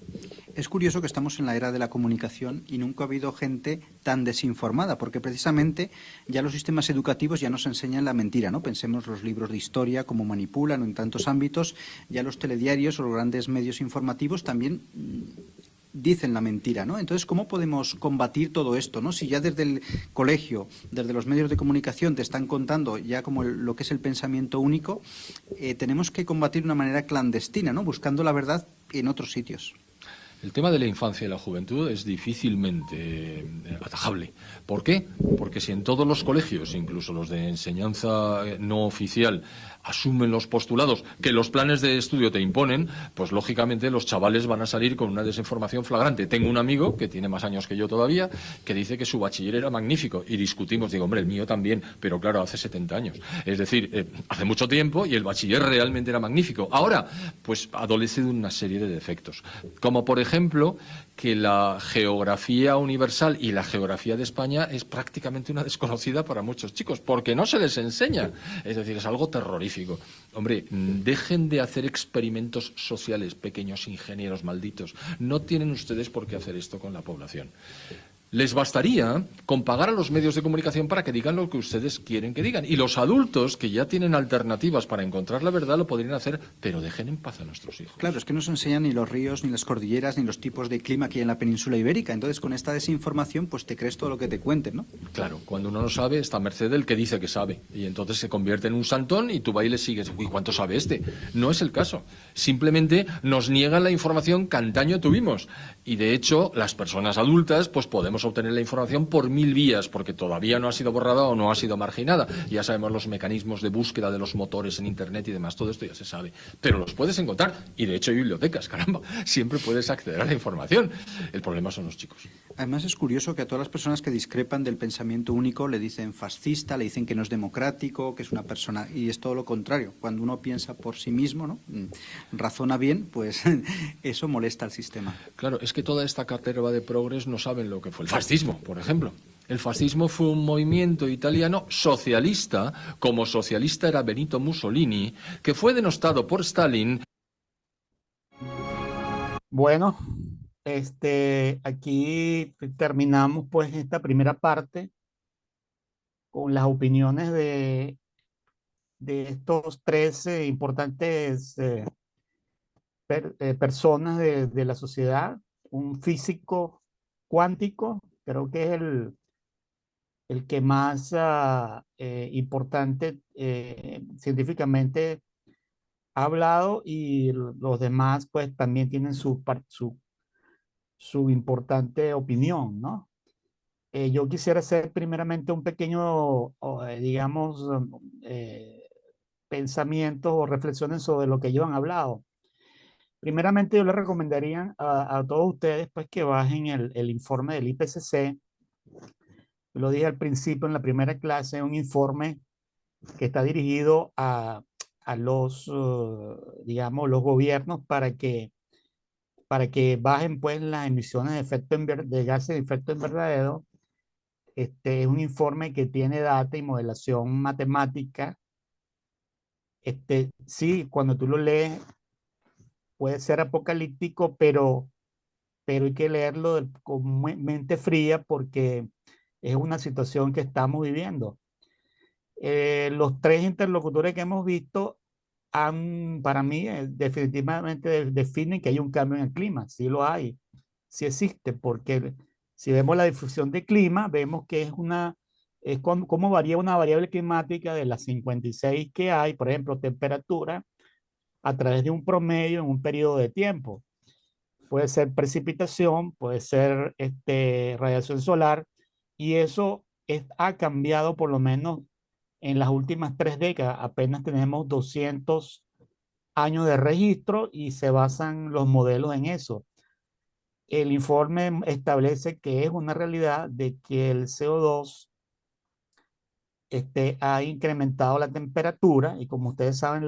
Es curioso que estamos en la era de la comunicación y nunca ha habido gente tan desinformada, porque precisamente ya los sistemas educativos ya nos enseñan la mentira, ¿no? Pensemos los libros de historia, cómo manipulan en tantos ámbitos, ya los telediarios o los grandes medios informativos también dicen la mentira, ¿no? Entonces, ¿cómo podemos combatir todo esto, ¿no? Si ya desde el colegio, desde los medios de comunicación te están contando ya como lo que es el pensamiento único, tenemos que combatir de una manera clandestina, ¿no? Buscando la verdad en otros sitios. El tema de la infancia y la juventud es difícilmente atajable. ¿Por qué? Porque si en todos los colegios, incluso los de enseñanza no oficial, asumen los postulados que los planes de estudio te imponen, pues lógicamente los chavales van a salir con una desinformación flagrante. Tengo un amigo que tiene más años que yo todavía, que dice que su bachiller era magnífico, y discutimos, digo, hombre, el mío también, pero claro, hace 70 años. Es decir, hace mucho tiempo, y el bachiller realmente era magnífico. Ahora, pues adolece de una serie de defectos, como por ejemplo que la geografía universal y la geografía de España es prácticamente una desconocida para muchos chicos, porque no se les enseña. Es decir, es algo terrorífico. Hombre, dejen de hacer experimentos sociales, pequeños ingenieros malditos. No tienen ustedes por qué hacer esto con la población. Les bastaría con pagar a los medios de comunicación para que digan lo que ustedes quieren que digan. Y los adultos, que ya tienen alternativas para encontrar la verdad, lo podrían hacer, pero dejen en paz a nuestros hijos. Claro, es que no se enseñan ni los ríos, ni las cordilleras, ni los tipos de clima que hay en la península ibérica. Entonces, con esta desinformación, pues te crees todo lo que te cuenten, ¿no? Claro, cuando uno no sabe, está a merced del que dice que sabe. Y entonces se convierte en un santón y tú vas y le sigues. Uy, ¿cuánto sabe este? No es el caso. Simplemente nos niegan la información que antaño tuvimos. Y de hecho, las personas adultas, pues podemos obtener la información por 1000 vías, porque todavía no ha sido borrada o no ha sido marginada. Ya sabemos los mecanismos de búsqueda de los motores en Internet y demás, todo esto ya se sabe. Pero los puedes encontrar, y de hecho hay bibliotecas, caramba, siempre puedes acceder a la información. El problema son los chicos. Además es curioso que a todas las personas que discrepan del pensamiento único le dicen fascista, le dicen que no es democrático, que es una persona, y es todo lo contrario. Cuando uno piensa por sí mismo, ¿no? Razona bien, pues eso molesta al sistema. Claro, es que toda esta caterva de progres no saben lo que fue el fascismo, por ejemplo. El fascismo fue un movimiento italiano socialista, como socialista era Benito Mussolini, que fue denostado por Stalin. Bueno, aquí terminamos pues esta primera parte con las opiniones de estos tres importantes personas de la sociedad. Un físico cuántico, creo que es el que más importante científicamente ha hablado, y los demás pues también tienen su importante opinión, ¿no? Yo quisiera hacer primeramente un pequeño, digamos, pensamientos o reflexiones sobre lo que ellos han hablado. Primeramente, yo les recomendaría a todos ustedes pues que bajen el informe del IPCC. Lo dije al principio en la primera clase, un informe que está dirigido a los, digamos, los gobiernos para que bajen pues las emisiones de de gases de efecto invernadero. Este es un informe que tiene data y modelación matemática. Sí, cuando tú lo lees puede ser apocalíptico, pero hay que leerlo con mente fría porque es una situación que estamos viviendo. Los tres interlocutores que hemos visto para mí, definitivamente definen que hay un cambio en el clima. Sí lo hay, sí existe, porque si vemos la difusión de clima, vemos que es cómo varía una variable climática de las 56 que hay, por ejemplo, temperatura, a través de un promedio en un periodo de tiempo. Puede ser precipitación, puede ser radiación solar, y eso ha cambiado por lo menos en las últimas 3 décadas. Apenas tenemos 200 años de registro y se basan los modelos en eso. El informe establece que es una realidad de que el CO2 ha incrementado la temperatura, y como ustedes saben,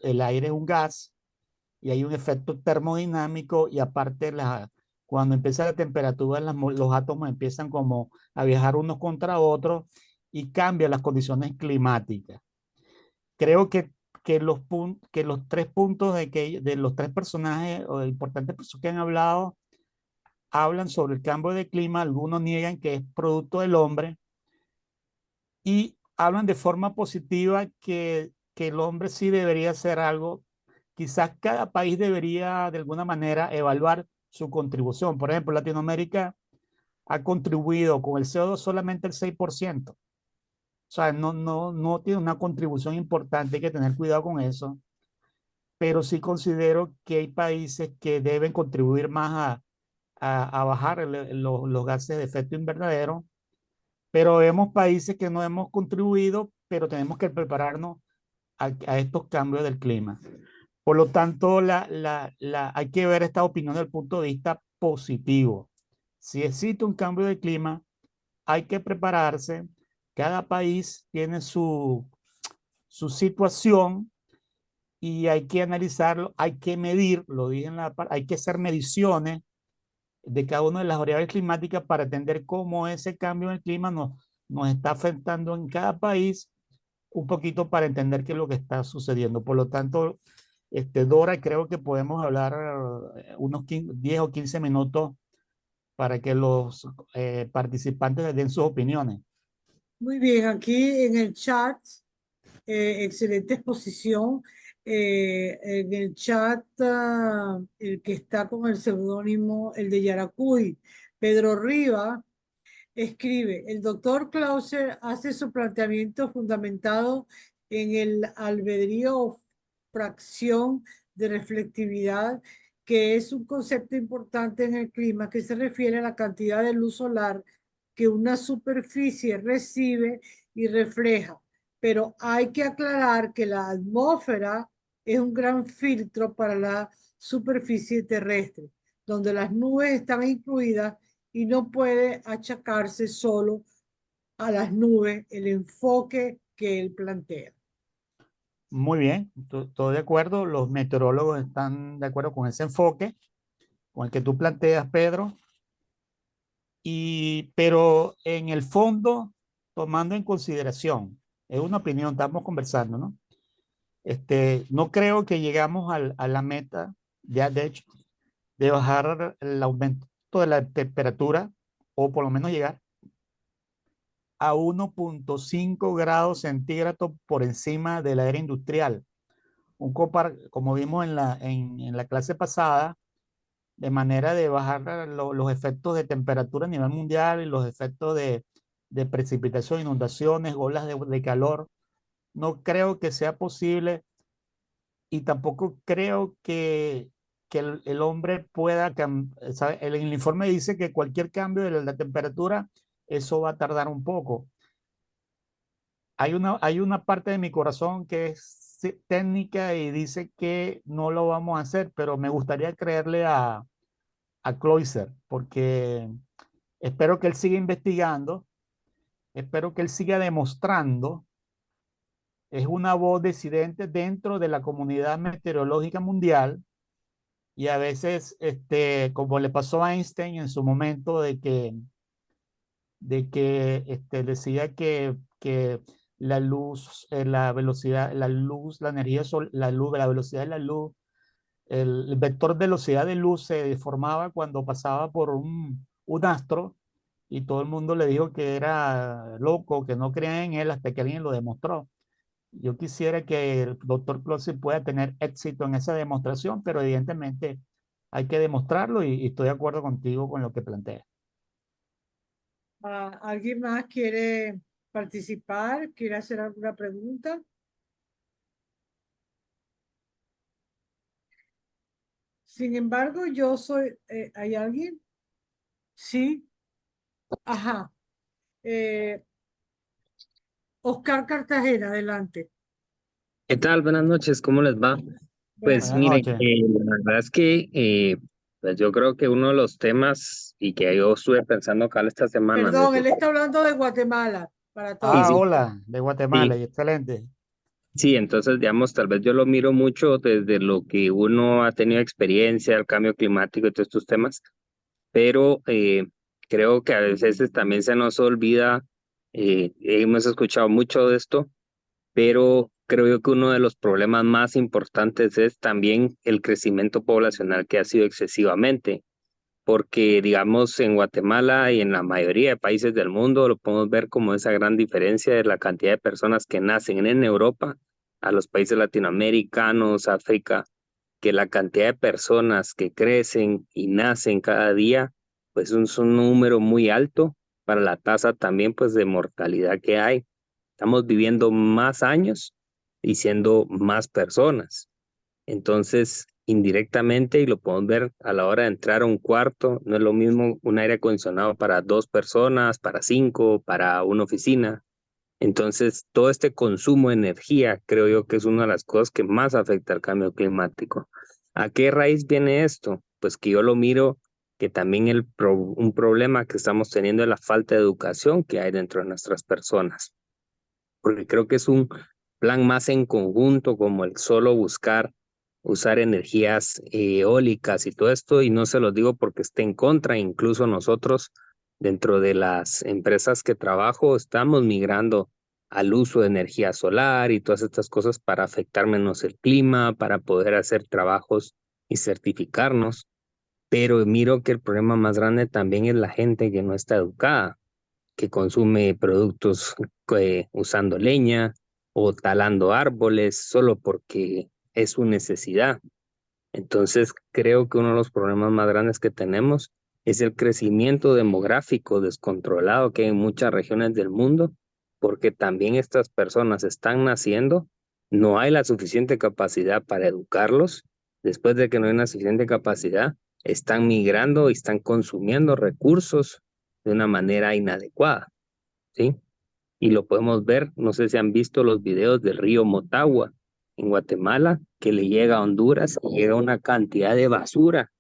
el aire es un gas y hay un efecto termodinámico, y aparte cuando empieza la temperatura los átomos empiezan como a viajar unos contra otros y cambian las condiciones climáticas. Creo que los 3 puntos de los 3 personajes o importantes personas que han hablado hablan sobre el cambio de clima. Algunos niegan que es producto del hombre y hablan de forma positiva que el hombre sí debería hacer algo. Quizás cada país debería de alguna manera evaluar su contribución. Por ejemplo, Latinoamérica ha contribuido con el CO2 solamente el 6%. O sea, no tiene una contribución importante, hay que tener cuidado con eso. Pero sí considero que hay países que deben contribuir más a bajar los gases de efecto invernadero, pero vemos países que no hemos contribuido, pero tenemos que prepararnos a estos cambios del clima. Por lo tanto, hay que ver esta opinión desde el punto de vista positivo. Si existe un cambio de clima, hay que prepararse. Cada país tiene su situación y hay que analizarlo, hay que medir, lo dije hay que hacer mediciones de cada una de las variables climáticas para entender cómo ese cambio en el clima nos está afectando en cada país, un poquito para entender qué es lo que está sucediendo. Por lo tanto, Dora, creo que podemos hablar unos 10 o 15 minutos para que los participantes den sus opiniones. Muy bien, aquí en el chat, excelente exposición. En el chat, el que está con el seudónimo, el de Yaracuy, Pedro Riva, escribe: el doctor Clauser hace su planteamiento fundamentado en el albedrío o fracción de reflectividad, que es un concepto importante en el clima que se refiere a la cantidad de luz solar que una superficie recibe y refleja. Pero hay que aclarar que la atmósfera es un gran filtro para la superficie terrestre, donde las nubes están incluidas, y no puede achacarse solo a las nubes el enfoque que él plantea. Muy bien, estoy de acuerdo. Los meteorólogos están de acuerdo con ese enfoque, con el que tú planteas, Pedro. Pero en el fondo, tomando en consideración, es una opinión, estamos conversando, ¿no? No creo que llegamos a la meta, ya de hecho, de bajar el aumento de la temperatura, o por lo menos llegar a 1.5 grados centígrados por encima de la era industrial. Como vimos en la clase pasada, de manera de bajar los efectos de temperatura a nivel mundial y los efectos de precipitación, inundaciones, olas de calor. No creo que sea posible y tampoco creo que el hombre pueda cambiar. El informe dice que cualquier cambio de la temperatura, eso va a tardar un poco. Hay una parte de mi corazón que es técnica y dice que no lo vamos a hacer, pero me gustaría creerle a Cloiser, porque espero que él siga investigando, espero que él siga demostrando. Es una voz disidente dentro de la comunidad meteorológica mundial y a veces, como le pasó a Einstein en su momento, de que decía que la luz, la velocidad, la luz, la energía, la luz, la velocidad de la luz, el vector de velocidad de luz se deformaba cuando pasaba por un astro y todo el mundo le dijo que era loco, que no creía en él hasta que alguien lo demostró. Yo quisiera que el doctor Closey pueda tener éxito en esa demostración, pero evidentemente hay que demostrarlo y estoy de acuerdo contigo con lo que plantea. ¿Alguien más quiere participar? ¿Quiere hacer alguna pregunta? Sin embargo, yo soy... ¿hay alguien? Sí. Ajá. Oscar Cartagena, adelante. ¿Qué tal? Buenas noches, ¿cómo les va? Pues Buenas miren, noches. la verdad es que pues yo creo que uno de los temas y que yo estuve pensando acá esta semana, Perdón, él está hablando de Guatemala, para sí, todos. sí, Hola, de Guatemala, sí, excelente. sí, entonces digamos, tal vez yo lo miro mucho desde lo que uno ha tenido experiencia, el cambio climático y todos estos temas, pero creo que a veces también se nos olvida, hemos escuchado mucho de esto, pero creo yo que uno de los problemas más importantes es también el crecimiento poblacional que ha sido excesivamente, porque digamos en Guatemala y en la mayoría de países del mundo lo podemos ver como esa gran diferencia de la cantidad de personas que nacen en Europa a los países latinoamericanos, África, que la cantidad de personas que crecen y nacen cada día, pues es un número muy alto para la tasa también pues de mortalidad que hay. Estamos viviendo más años y siendo más personas. Entonces, indirectamente, y lo podemos ver a la hora de entrar a un cuarto, no es lo mismo un aire acondicionado para 2 personas, para 5, para una oficina. Entonces, todo este consumo de energía, creo yo que es una de las cosas que más afecta al cambio climático. ¿A qué raíz viene esto? Pues que yo lo miro que también un problema que estamos teniendo es la falta de educación que hay dentro de nuestras personas, porque creo que es un plan más en conjunto como el solo buscar usar energías eólicas y todo esto, y no se los digo porque esté en contra, incluso nosotros dentro de las empresas que trabajo estamos migrando al uso de energía solar y todas estas cosas para afectar menos el clima, para poder hacer trabajos y certificarnos, pero miro que el problema más grande también es la gente que no está educada, que consume productos usando leña o talando árboles solo porque es su necesidad. Entonces, creo que uno de los problemas más grandes que tenemos es el crecimiento demográfico descontrolado que hay en muchas regiones del mundo, porque también estas personas están naciendo, no hay la suficiente capacidad para educarlos, después de que no hay una suficiente capacidad, están migrando y están consumiendo recursos de una manera inadecuada, ¿sí? Y lo podemos ver, no sé si han visto los videos del río Motagua en Guatemala, que le llega a Honduras y llega una cantidad de basura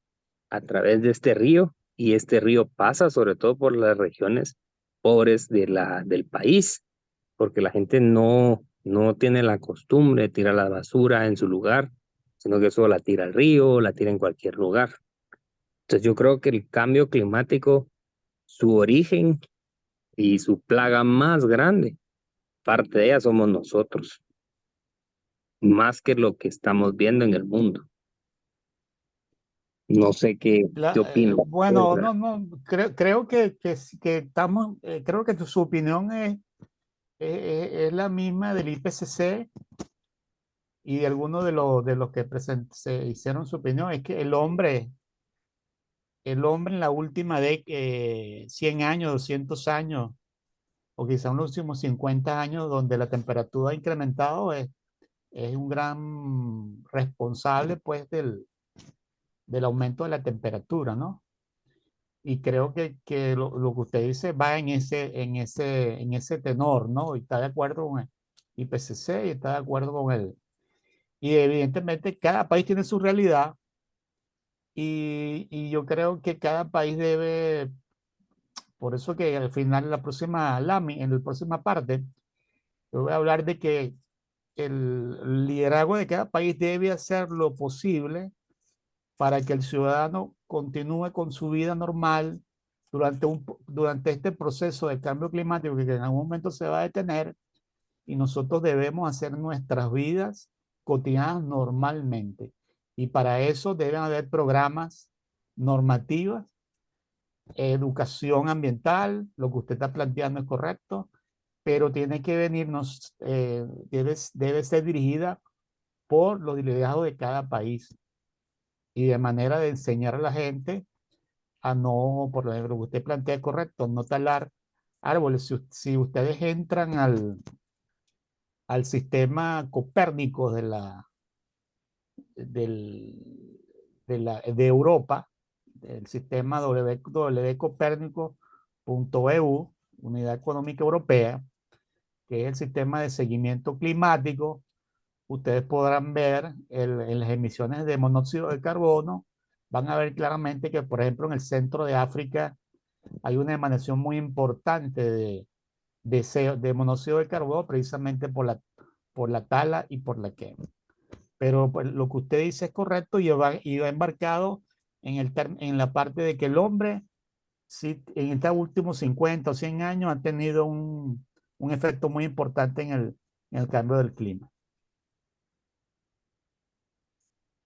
a través de este río, y este río pasa sobre todo por las regiones pobres del país, porque la gente no tiene la costumbre de tirar la basura en su lugar, sino que solo la tira al río, la tira en cualquier lugar. Entonces yo creo que el cambio climático, su origen y su plaga más grande, parte de ella somos nosotros, más que lo que estamos viendo en el mundo. No sé qué opino. Bueno, no, creo que estamos, creo que su opinión es la misma del IPCC y de algunos de los que se hicieron su opinión, es que el hombre en la última 100 años, 200 años, o quizá en los últimos 50 años, donde la temperatura ha incrementado, es un gran responsable pues del aumento de la temperatura, ¿no? Y creo que lo que usted dice va en ese tenor, ¿no? Y está de acuerdo con el IPCC y está de acuerdo con él. Y evidentemente cada país tiene su realidad y yo creo que cada país debe, por eso que al final en la próxima en la próxima parte, yo voy a hablar de que el liderazgo de cada país debe hacer lo posible para que el ciudadano continúe con su vida normal durante este proceso de cambio climático que en algún momento se va a detener y nosotros debemos hacer nuestras vidas cotidianas normalmente. Y para eso deben haber programas normativas, educación ambiental, lo que usted está planteando es correcto, pero tiene que venirnos, debe ser dirigida por los liderazgos de cada país y de manera de enseñar a la gente a no, por ejemplo, lo que usted plantea es correcto, no talar árboles. Si ustedes entran al sistema Copérnico del, de Europa, el sistema www.copérnico.eu, Unidad Económica Europea, que es el sistema de seguimiento climático, ustedes podrán ver en las emisiones de monóxido de carbono, van a ver claramente que, por ejemplo, en el centro de África hay una emanación muy importante de monóxido de carbono precisamente por la tala y por la quema. Pero pues, lo que usted dice es correcto y va embarcado en la parte de que el hombre, sí, en estos últimos 50 o 100 años, ha tenido un efecto muy importante en el cambio del clima.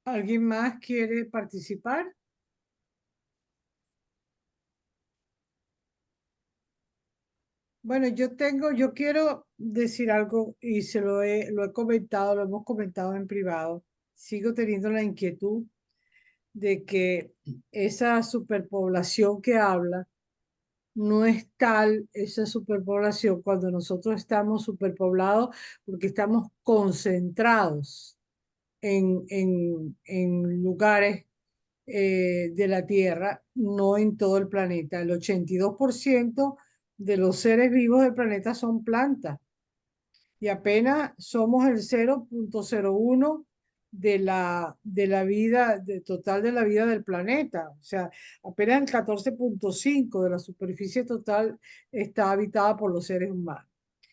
¿Alguien más quiere participar? Bueno, yo quiero decir algo y lo he comentado, lo hemos comentado en privado. Sigo teniendo la inquietud de que esa superpoblación que habla no es tal esa superpoblación cuando nosotros estamos superpoblados porque estamos concentrados en lugares de la Tierra, no en todo el planeta. El 82% de los seres vivos del planeta son plantas y apenas somos el 0,01 de la vida, total de la vida del planeta. O sea, apenas el 14,5 de la superficie total está habitada por los seres humanos.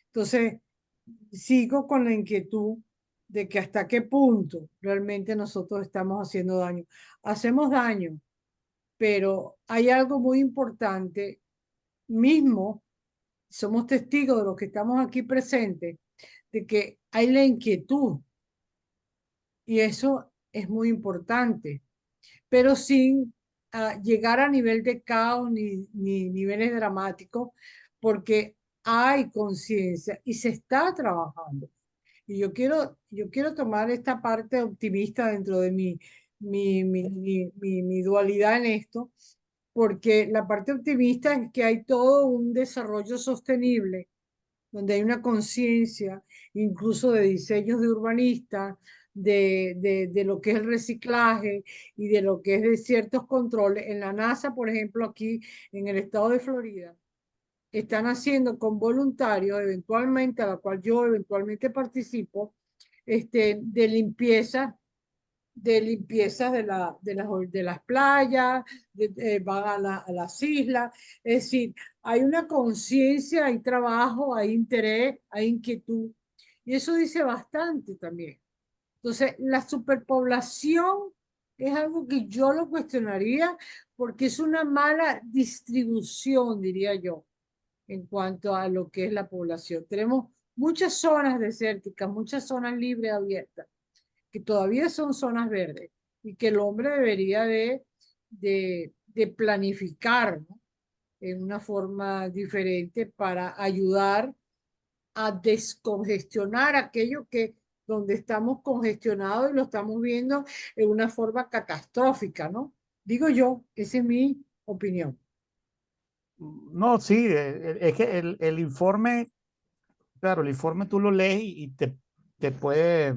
Entonces, sigo con la inquietud de que hasta qué punto realmente nosotros estamos haciendo daño. Hacemos daño, pero hay algo muy importante, mismo, somos testigos de los que estamos aquí presentes, de que hay la inquietud y eso es muy importante, pero sin llegar a nivel de caos ni niveles dramáticos, porque hay conciencia y se está trabajando. Y yo quiero tomar esta parte optimista dentro de mi dualidad en esto, porque la parte optimista es que hay todo un desarrollo sostenible, donde hay una conciencia, incluso de diseños de urbanistas, de lo que es el reciclaje y de lo que es de ciertos controles. En la NASA, por ejemplo, aquí en el estado de Florida, están haciendo con voluntarios, eventualmente, a la cual yo eventualmente participo, de limpieza de las playas, van a las islas. Es decir, hay una conciencia, hay trabajo, hay interés, hay inquietud. Y eso dice bastante también. Entonces, la superpoblación es algo que yo lo cuestionaría porque es una mala distribución, diría yo, en cuanto a lo que es la población. Tenemos muchas zonas desérticas, muchas zonas libres abiertas, que todavía son zonas verdes y que el hombre debería de planificar, ¿no?, en una forma diferente para ayudar a descongestionar aquello que donde estamos congestionados y lo estamos viendo en una forma catastrófica, ¿no? Digo yo, esa es mi opinión. No, sí, es que el informe, claro, el informe tú lo lees y te puede,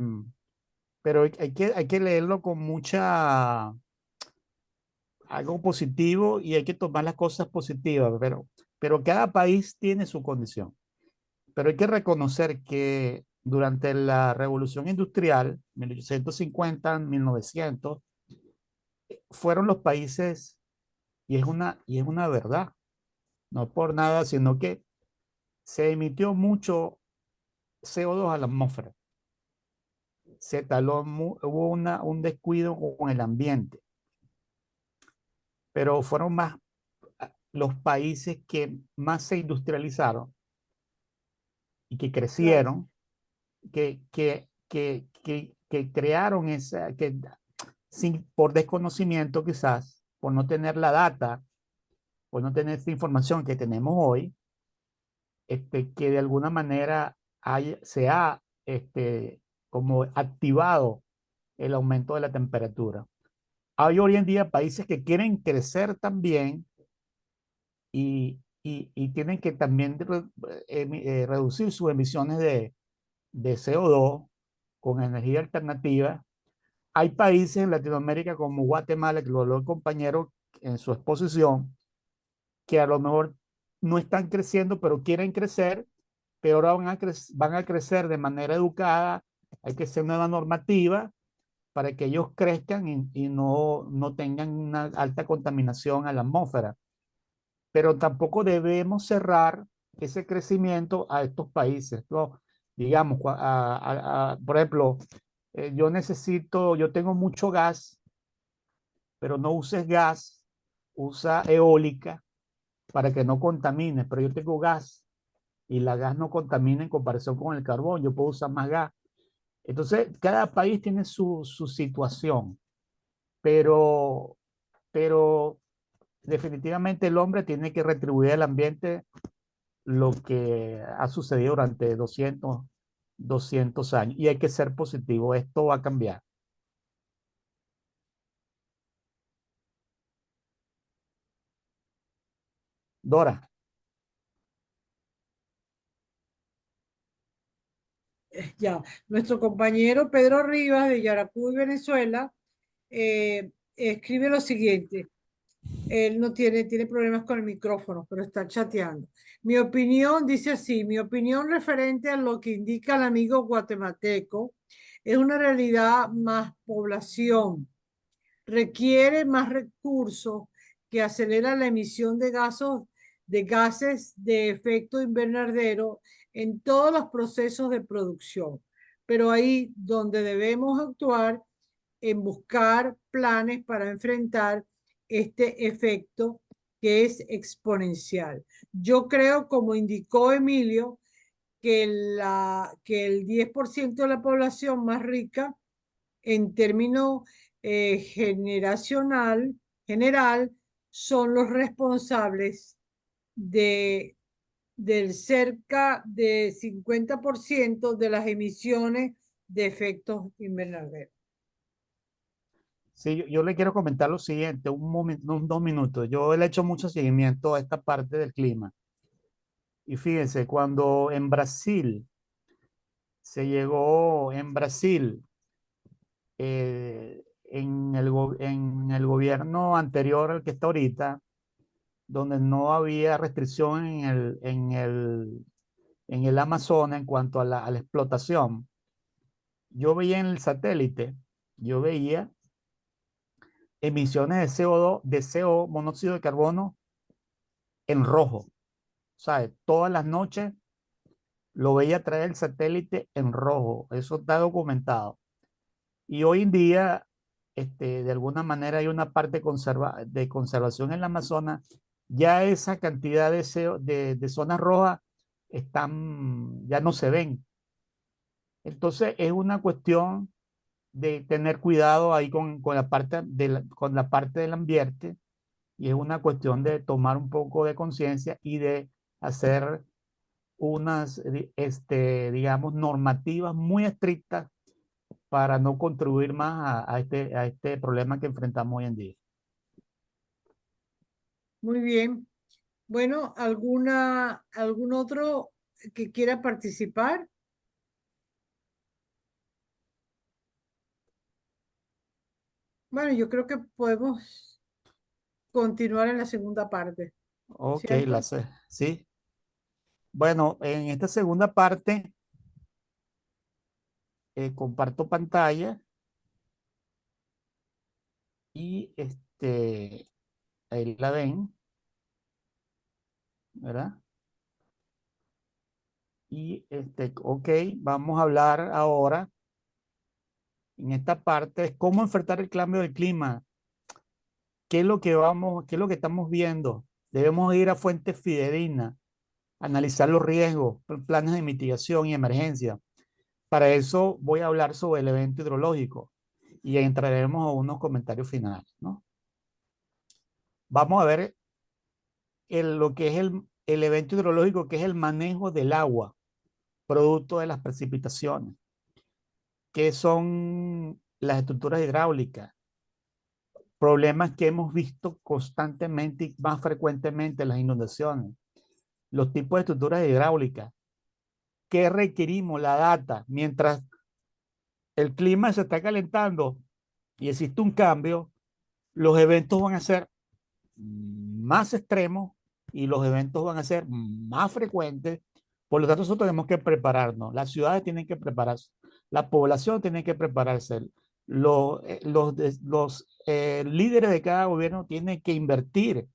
pero hay que leerlo con mucha, algo positivo y hay que tomar las cosas positivas, pero cada país tiene su condición. Pero hay que reconocer que durante la Revolución Industrial, 1850, 1900, fueron los países, y es una verdad, no por nada, sino que se emitió mucho CO2 a la atmósfera. Se taló, hubo un descuido con el ambiente, pero fueron más los países que más se industrializaron y que Claro. crecieron, que crearon esa, que sin, por desconocimiento quizás, por no tener la data, por no tener esta información que tenemos hoy, que de alguna manera se ha como activado el aumento de la temperatura. Hay hoy en día países que quieren crecer también y tienen que también reducir sus emisiones de CO2 con energía alternativa. Hay países en Latinoamérica como Guatemala, que lo habló el compañero en su exposición, que a lo mejor no están creciendo, pero quieren crecer, pero ahora van a crecer de manera educada. Hay que hacer nueva normativa para que ellos crezcan y no tengan una alta contaminación a la atmósfera. Pero tampoco debemos cerrar ese crecimiento a estos países, ¿no? Digamos, por ejemplo, yo tengo mucho gas, pero no uses gas, usa eólica para que no contamine, pero yo tengo gas y la gas no contamina en comparación con el carbón, yo puedo usar más gas. Entonces, cada país tiene su situación, pero, pero definitivamente el hombre tiene que retribuir al ambiente lo que ha sucedido durante 200 años y hay que ser positivo, esto va a cambiar. Dora. Ya, nuestro compañero Pedro Rivas de Yaracuy, Venezuela, escribe lo siguiente. Él no tiene problemas con el micrófono, pero está chateando. Mi opinión, dice así, mi opinión referente a lo que indica el amigo guatemalteco es una realidad más población, requiere más recursos que acelera la emisión de gases de efecto invernadero en todos los procesos de producción. Pero ahí donde debemos actuar en buscar planes para enfrentar este efecto que es exponencial. Yo creo, como indicó Emilio, que el 10% de la población más rica en términos general son los responsables de, del cerca de 50% de las emisiones de efectos invernaderos. Sí, yo le quiero comentar lo siguiente, un momento, 2 minutos. Yo le he hecho mucho seguimiento a esta parte del clima. Y fíjense, cuando en Brasil en Brasil, en el gobierno anterior al que está ahorita, donde no había restricción en el Amazonas en cuanto a la explotación, yo veía en el satélite, yo veía emisiones de CO2, de CO, monóxido de carbono, en rojo. ¿Sabes? Todas las noches lo veía traer el satélite en rojo. Eso está documentado. Y hoy en día, de alguna manera hay una parte de conservación en la Amazonas. Ya esa cantidad de, de zonas rojas ya no se ven. Entonces es una cuestión de tener cuidado ahí con la parte con la parte del ambiente y es una cuestión de tomar un poco de conciencia y de hacer unas, digamos, normativas muy estrictas para no contribuir más a este problema que enfrentamos hoy en día. Muy bien. Bueno, ¿algún otro que quiera participar? Bueno, yo creo que podemos continuar en la segunda parte, Ok, ¿cierto? sí. Bueno, en esta segunda parte comparto pantalla y ahí la ven, ¿verdad? Y ok, vamos a hablar ahora en esta parte de cómo enfrentar el cambio del clima. ¿Qué es lo que qué es lo que estamos viendo? Debemos ir a fuentes fidedignas, analizar los riesgos, planes de mitigación y emergencia. Para eso voy a hablar sobre el evento hidrológico y entraremos a unos comentarios finales, ¿no? Vamos a ver lo que es el evento hidrológico, que es el manejo del agua, producto de las precipitaciones, que son las estructuras hidráulicas, problemas que hemos visto constantemente y más frecuentemente en las inundaciones, los tipos de estructuras hidráulicas, que requerimos la data mientras el clima se está calentando y existe un cambio, los eventos van a ser más extremos y los eventos van a ser más frecuentes. Por lo tanto, nosotros tenemos que prepararnos. Las ciudades tienen que prepararse. La población tiene que prepararse. Los líderes de cada gobierno tienen que invertir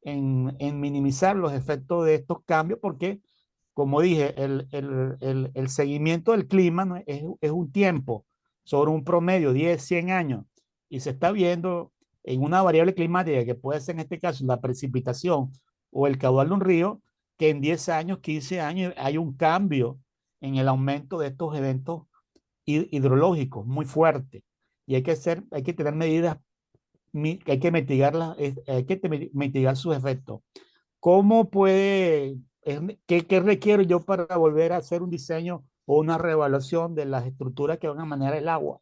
en minimizar los efectos de estos cambios porque, como dije, el seguimiento del clima, ¿no? es un tiempo sobre un promedio, 10, 100 años, y se está viendo en una variable climática que puede ser en este caso la precipitación o el caudal de un río, que en 10 años, 15 años hay un cambio en el aumento de estos eventos hidrológicos muy fuerte. Y hay que tener medidas hay que mitigar sus efectos. ¿Cómo qué requiero yo para volver a hacer un diseño o una reevaluación de las estructuras que van a manejar el agua?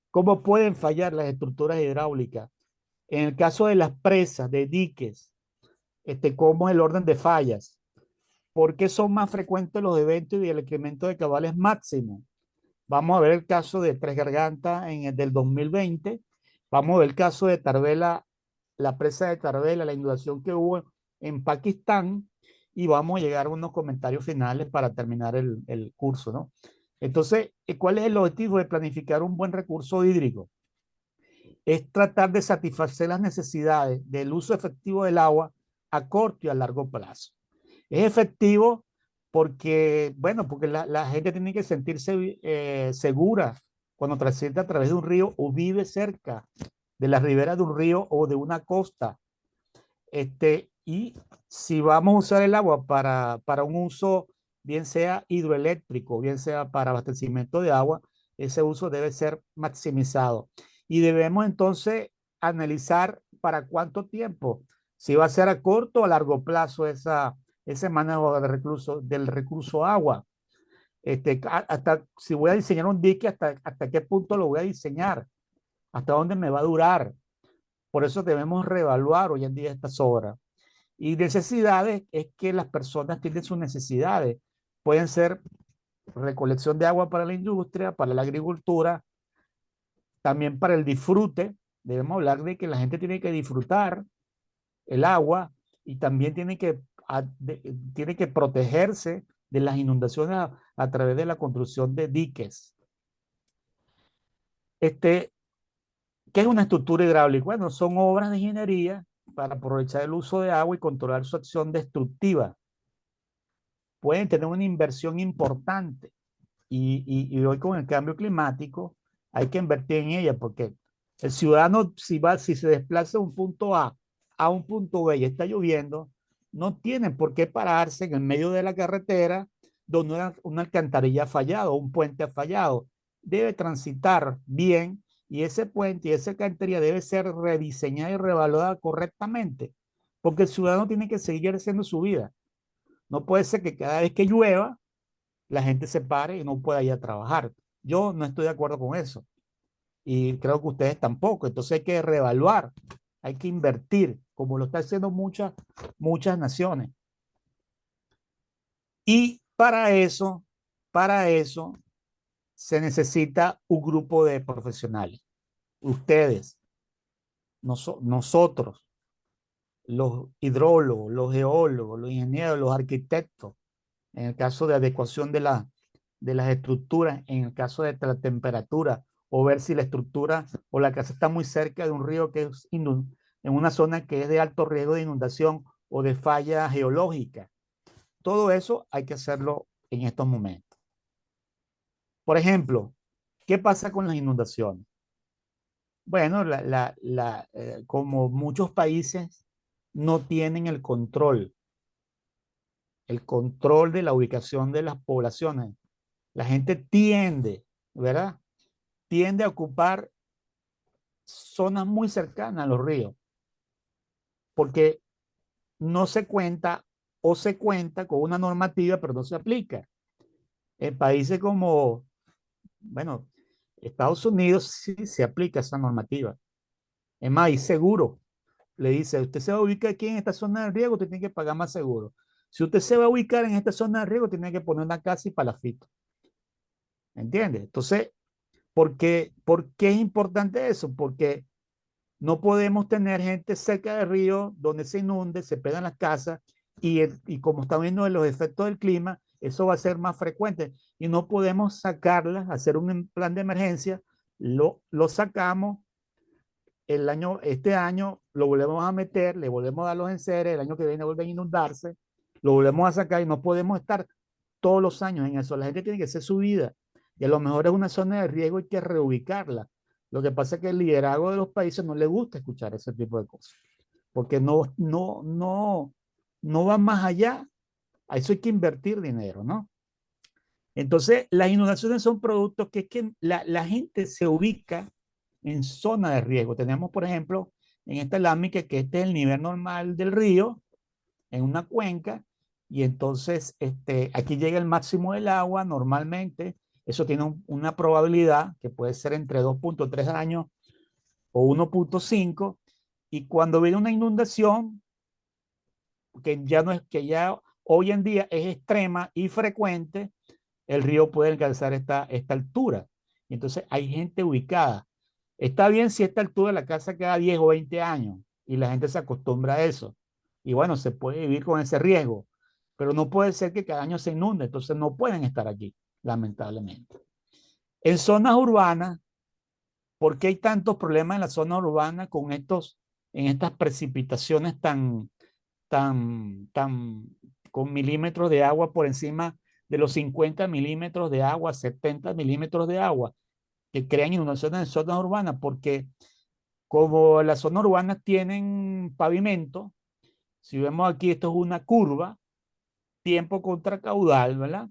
¿Cómo pueden fallar las estructuras hidráulicas? En el caso de las presas, de diques, ¿cómo es el orden de fallas? ¿Por qué son más frecuentes los eventos y el incremento de cabales máximo? Vamos a ver el caso de Tres Gargantas en el del 2020. Vamos a ver el caso de Tarbela, la presa de Tarbela, la inundación que hubo en Pakistán. Y vamos a llegar a unos comentarios finales para terminar el curso, ¿no? Entonces, ¿cuál es el objetivo de planificar un buen recurso hídrico? Es tratar de satisfacer las necesidades del uso efectivo del agua a corto y a largo plazo. Es efectivo porque, bueno, porque la gente tiene que sentirse segura cuando transita a través de un río o vive cerca de la ribera de un río o de una costa. Y si vamos a usar el agua para un uso, bien sea hidroeléctrico, bien sea para abastecimiento de agua, ese uso debe ser maximizado. Y debemos entonces analizar para cuánto tiempo, si va a ser a corto o a largo plazo ese manejo del recurso agua. Hasta si voy a diseñar un dique, hasta qué punto lo voy a diseñar, hasta dónde me va a durar. Por eso debemos reevaluar hoy en día estas obras. Y necesidades es que las personas tienen sus necesidades. Pueden ser recolección de agua para la industria, para la agricultura, también para el disfrute. Debemos hablar de que la gente tiene que disfrutar el agua y también tiene que protegerse de las inundaciones a través de la construcción de diques. ¿Qué es una estructura hidráulica? Bueno, son obras de ingeniería para aprovechar el uso de agua y controlar su acción destructiva. Pueden tener una inversión importante y hoy con el cambio climático hay que invertir en ella porque el ciudadano si se desplaza de un punto A un punto B y está lloviendo, no tiene por qué pararse en el medio de la carretera donde una alcantarilla ha fallado, un puente ha fallado. Debe transitar bien y ese puente y esa alcantarilla debe ser rediseñada y revaluada correctamente porque el ciudadano tiene que seguir haciendo su vida. No puede ser que cada vez que llueva la gente se pare y no pueda ir a trabajar. Yo no estoy de acuerdo con eso y creo que ustedes tampoco. Entonces hay que reevaluar, hay que invertir como lo están haciendo muchas naciones. Y para eso se necesita un grupo de profesionales. Ustedes, nosotros, los hidrólogos, los geólogos, los ingenieros, los arquitectos, en el caso de adecuación de las estructuras, en el caso de la temperatura, o ver si la estructura o la casa está muy cerca de un río que es en una zona que es de alto riesgo de inundación o de falla geológica. Todo eso hay que hacerlo en estos momentos. Por ejemplo, ¿qué pasa con las inundaciones? Bueno, como muchos países no tienen el control de la ubicación de las poblaciones. La gente tiende, ¿verdad? Tiende a ocupar zonas muy cercanas a los ríos, porque no se cuenta o se cuenta con una normativa, pero no se aplica. En países como, bueno, Estados Unidos sí se aplica esa normativa. Es más, y seguro. Le dice, usted se va a ubicar aquí en esta zona de riesgo, usted tiene que pagar más seguro. Si usted se va a ubicar en esta zona de riesgo, tiene que poner una casa y palafito. ¿Entiende? Entonces, ¿por qué es importante eso? Porque no podemos tener gente cerca del río donde se inunde, se pegan las casas y como estamos viendo en los efectos del clima, eso va a ser más frecuente y no podemos sacarlas, hacer un plan de emergencia, lo sacamos este año lo volvemos a meter, le volvemos a dar los enseres, el año que viene vuelven a inundarse, lo volvemos a sacar y no podemos estar todos los años en eso. La gente tiene que hacer su vida y a lo mejor es una zona de riesgo y hay que reubicarla. Lo que pasa es que el liderazgo de los países no le gusta escuchar ese tipo de cosas, porque no va más allá. A eso hay que invertir dinero, ¿no? Entonces, las inundaciones son productos que es que la gente se ubica en zona de riesgo. Tenemos, por ejemplo, en esta lámina que este es el nivel normal del río, en una cuenca, y entonces aquí llega el máximo del agua normalmente. Eso tiene una probabilidad que puede ser entre 2.3 años o 1.5, y cuando viene una inundación, que ya hoy en día es extrema y frecuente, el río puede alcanzar esta altura. Y entonces hay gente ubicada. Está bien si a esta altura la casa queda 10 o 20 años y la gente se acostumbra a eso. Y bueno, se puede vivir con ese riesgo, pero no puede ser que cada año se inunde, entonces no pueden estar aquí, lamentablemente. En zonas urbanas, ¿por qué hay tantos problemas en la zona urbana con estas precipitaciones con milímetros de agua por encima de los 50 milímetros de agua, 70 milímetros de agua, que crean inundaciones en zonas urbanas? Porque como las zonas urbanas tienen pavimento, si vemos aquí, esto es una curva, tiempo contra caudal, ¿verdad?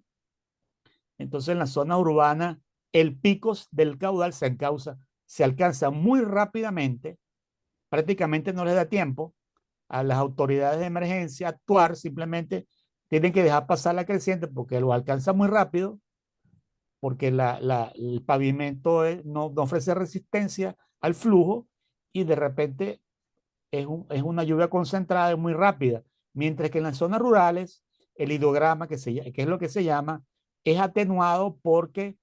Entonces en las zonas urbanas, el pico del caudal se alcanza muy rápidamente, prácticamente no les da tiempo a las autoridades de emergencia a actuar, simplemente tienen que dejar pasar la creciente porque lo alcanza muy rápido, porque el pavimento no ofrece resistencia al flujo y de repente es una lluvia concentrada y muy rápida, mientras que en las zonas rurales el hidrograma, que es lo que se llama, es atenuado porque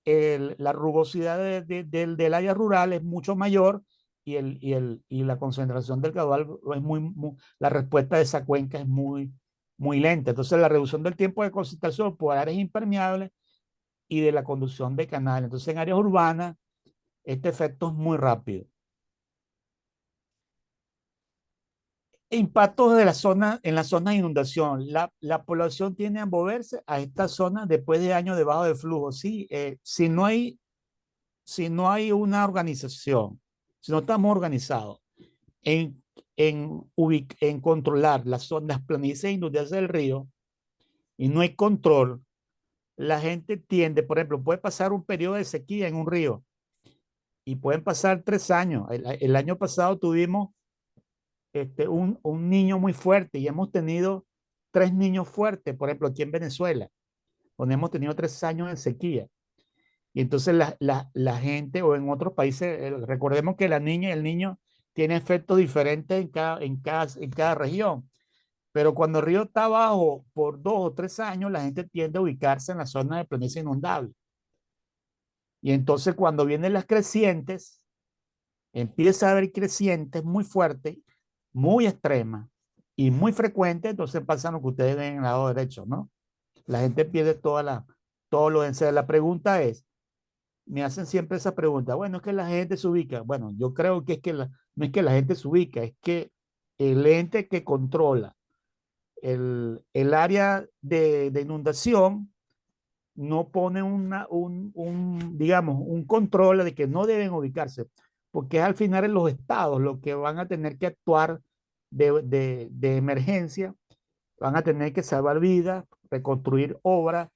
la rugosidad del área rural es mucho mayor y la concentración del caudal es la respuesta de esa cuenca es muy lenta. Entonces la reducción del tiempo de concentración por áreas impermeables y de la conducción de canales. Entonces en áreas urbanas este efecto es muy rápido. Impactos de en la zona de inundación. La población tiene a moverse a esta zona después de años de bajo de flujo. Sí, si no hay una organización, si no estamos organizados en controlar las planicies inundables del río y no hay control, la gente tiende, por ejemplo, puede pasar un periodo de sequía en un río y pueden pasar 3 años. El año pasado tuvimos un niño muy fuerte y hemos tenido 3 niños fuertes, por ejemplo, aquí en Venezuela, donde hemos tenido 3 años de sequía. Y entonces la gente, o en otros países, recordemos que la niña y el niño tiene efectos diferentes en cada región. Pero cuando el río está bajo por 2 o 3 años, la gente tiende a ubicarse en la zona de planicie inundable. Y entonces cuando vienen las crecientes, empieza a haber crecientes muy fuertes, muy extremas y muy frecuentes, entonces pasa lo que ustedes ven en el lado derecho, ¿no? La gente pierde todo lo densidad. La pregunta es, me hacen siempre esa pregunta, bueno, es que la gente se ubica. Bueno, yo creo que es que no es que la gente se ubica, es que el ente que controla el área de inundación no pone digamos, un control de que no deben ubicarse, porque es al final en los estados los que van a tener que actuar de emergencia, van a tener que salvar vidas, reconstruir obras,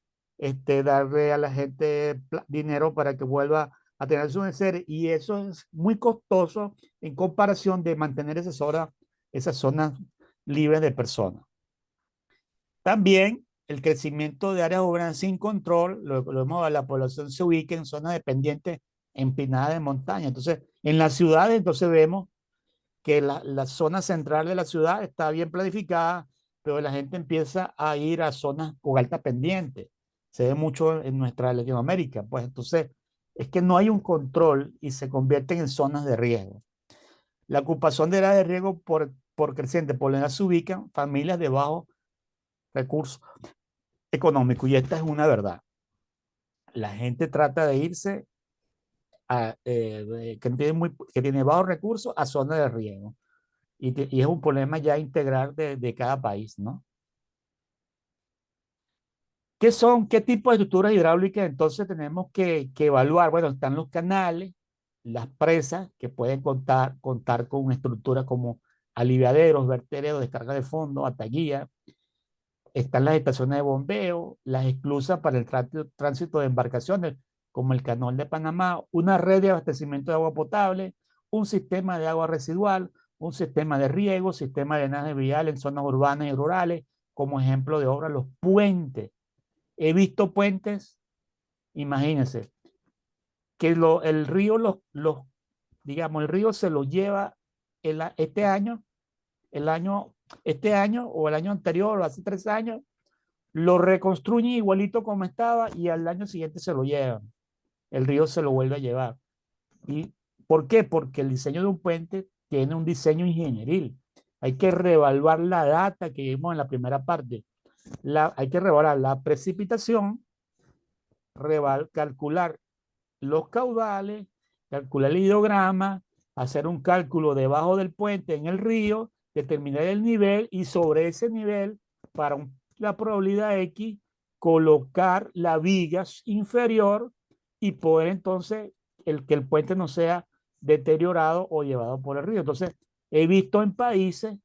darle a la gente dinero para que vuelva a tener su necesidad, y eso es muy costoso en comparación de mantener esas zonas libres de personas. También el crecimiento de áreas urbanas sin control, la población se ubica en zonas dependientes empinadas de montaña. Entonces, en las ciudades, entonces vemos que la zona central de la ciudad está bien planificada, pero la gente empieza a ir a zonas con alta pendiente. Se ve mucho en nuestra Latinoamérica. Pues entonces, es que no hay un control y se convierten en zonas de riesgo. La ocupación de áreas de riesgo por creciente, por lo general se ubican familias de bajos recursos económicos, y esta es una verdad. La gente trata de irse que tiene bajos recursos a zonas de riesgo. Y es un problema ya integral de cada país, ¿no? ¿Qué tipo de estructuras hidráulicas entonces tenemos que evaluar? Bueno, están los canales, las presas, que pueden contar con una estructura como aliviaderos, vertederos, descarga de fondo, ataguía. Están las estaciones de bombeo, las esclusas para el tránsito de embarcaciones, como el Canal de Panamá, una red de abastecimiento de agua potable, un sistema de agua residual, un sistema de riego, sistema de drenaje vial en zonas urbanas y rurales, como ejemplo de obra, los puentes. He visto puentes, imagínense, que el río digamos, el río se lo lleva este año o el año anterior o hace 3 años, lo reconstruyen igualito como estaba y al año siguiente se lo llevan. El río se lo vuelve a llevar. ¿Y por qué? Porque el diseño de un puente tiene un diseño ingenieril. Hay que reevaluar la data que vimos en la primera parte. Hay que reevaluar la precipitación, calcular los caudales, calcular el hidrograma, hacer un cálculo debajo del puente en el río, determinar el nivel y sobre ese nivel, para la probabilidad X, colocar la viga inferior y poder entonces que el puente no sea deteriorado o llevado por el río. Entonces, he visto en países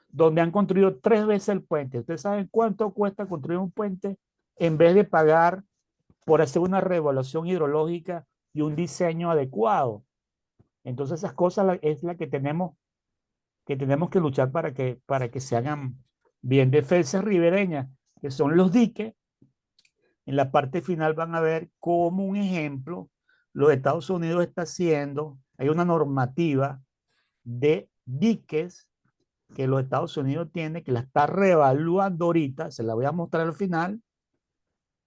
donde han construido 3 veces el puente. ¿Ustedes saben cuánto cuesta construir un puente en vez de pagar por hacer una reevaluación hidrológica y un diseño adecuado? Entonces esas cosas es la que tenemos que luchar para que se hagan bien. Defensas ribereñas, que son los diques. En la parte final van a ver como un ejemplo, los Estados Unidos está haciendo, hay una normativa de diques que los Estados Unidos tiene, que la está reevaluando ahorita, se la voy a mostrar al final,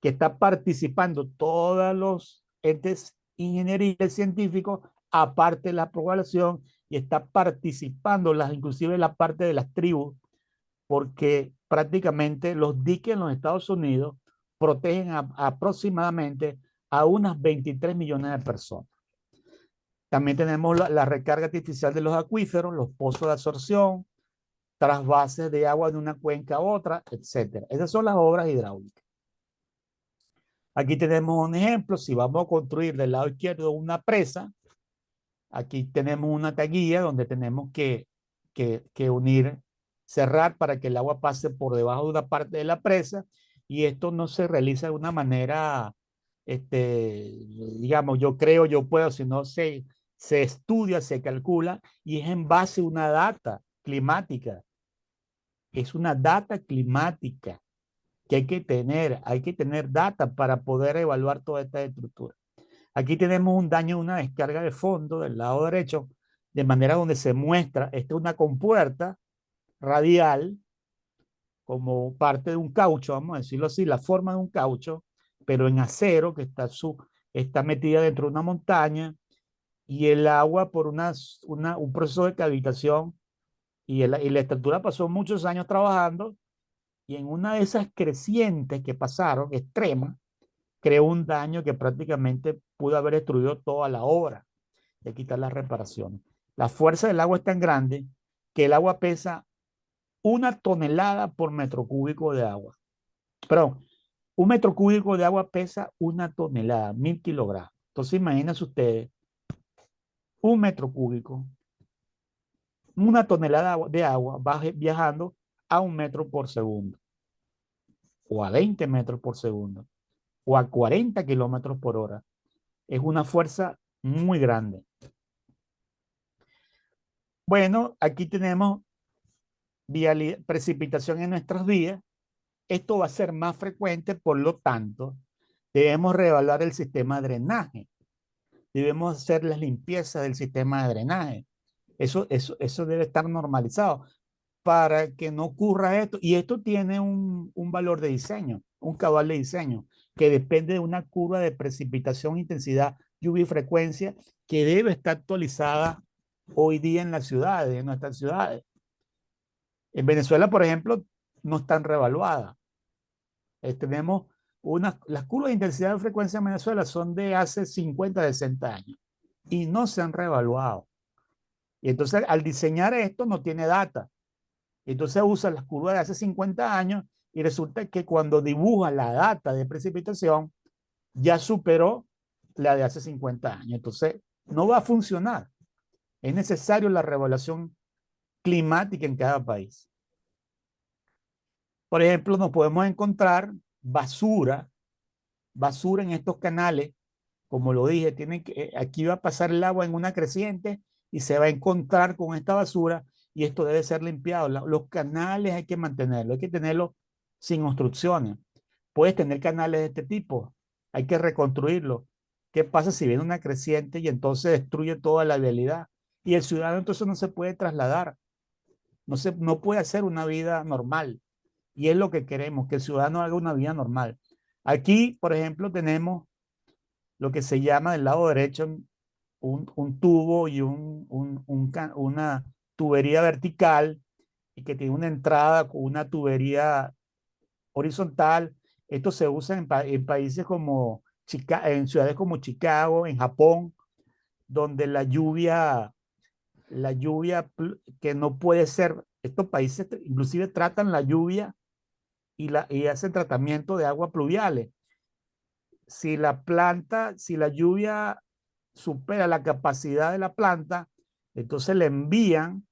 que está participando todos los entes ingeniería científicos, aparte de la población, y está participando inclusive la parte de las tribus, porque prácticamente los diques en los Estados Unidos protegen aproximadamente a unas 23 millones de personas. También tenemos la recarga artificial de los acuíferos, los pozos de absorción, trasvases de agua de una cuenca a otra, etc. Esas son las obras hidráulicas. Aquí tenemos un ejemplo. Si vamos a construir del lado izquierdo una presa, aquí tenemos una taguilla donde tenemos que unir, cerrar para que el agua pase por debajo de una parte de la presa, y esto no se realiza de una manera, digamos, yo creo, yo puedo, sino se estudia, se calcula, y es en base a una data climática. Es una data climática que hay que tener data para poder evaluar toda esta estructura. Aquí tenemos un daño, una descarga de fondo del lado derecho de manera donde se muestra, esta es una compuerta radial, como parte de un caucho, vamos a decirlo así, la forma de un caucho, pero en acero, que está metida dentro de una montaña, y el agua por un proceso de cavitación, y la estructura pasó muchos años trabajando, y en una de esas crecientes que pasaron, extremas, creó un daño que prácticamente pudo haber destruido toda la obra de quitar las reparaciones. La fuerza del agua es tan grande que el agua pesa 1 tonelada por metro cúbico de agua. Perdón, 1 metro cúbico de agua pesa 1 tonelada, 1000 kilogramos. Entonces imagínense ustedes, 1 metro cúbico, 1 tonelada de agua va viajando a 1 metro por segundo, o a 20 metros por segundo, o a 40 kilómetros por hora. Es una fuerza muy grande. Bueno, aquí tenemos precipitación en nuestras vías. Esto va a ser más frecuente, por lo tanto, debemos reevaluar el sistema de drenaje. Debemos hacer las limpiezas del sistema de drenaje. Eso debe estar normalizado para que no ocurra esto. Y esto tiene un valor de diseño, un caudal de diseño, que depende de una curva de precipitación, intensidad, lluvia y frecuencia que debe estar actualizada hoy día en las ciudades, en nuestras ciudades. En Venezuela, por ejemplo, no están reevaluadas. Tenemos las curvas de intensidad de frecuencia en Venezuela son de hace 50, 60 años y no se han reevaluado. Y entonces al diseñar esto no tiene data. Entonces usa las curvas de hace 50 años y resulta que cuando dibuja la data de precipitación ya superó la de hace 50 años. Entonces no va a funcionar. Es necesario la reevaluación climática en cada país. Por ejemplo, nos podemos encontrar basura en estos canales. Como lo dije, aquí va a pasar el agua en una creciente y se va a encontrar con esta basura y esto debe ser limpiado. Los canales hay que mantenerlos, hay que tenerlos sin obstrucciones. Puedes tener canales de este tipo, hay que reconstruirlos. ¿Qué pasa si viene una creciente y entonces destruye toda la vialidad? Y el ciudadano entonces no se puede trasladar, no puede hacer una vida normal. Y es lo que queremos, que el ciudadano haga una vida normal. Aquí, por ejemplo, tenemos lo que se llama del lado derecho un tubo y una tubería vertical y que tiene una entrada con una tubería horizontal. Esto se usa en países como en ciudades como Chicago, en Japón, donde la lluvia que no puede ser, estos países inclusive tratan la lluvia y hacen tratamiento de aguas pluviales. Si la lluvia supera la capacidad de la planta, entonces le envían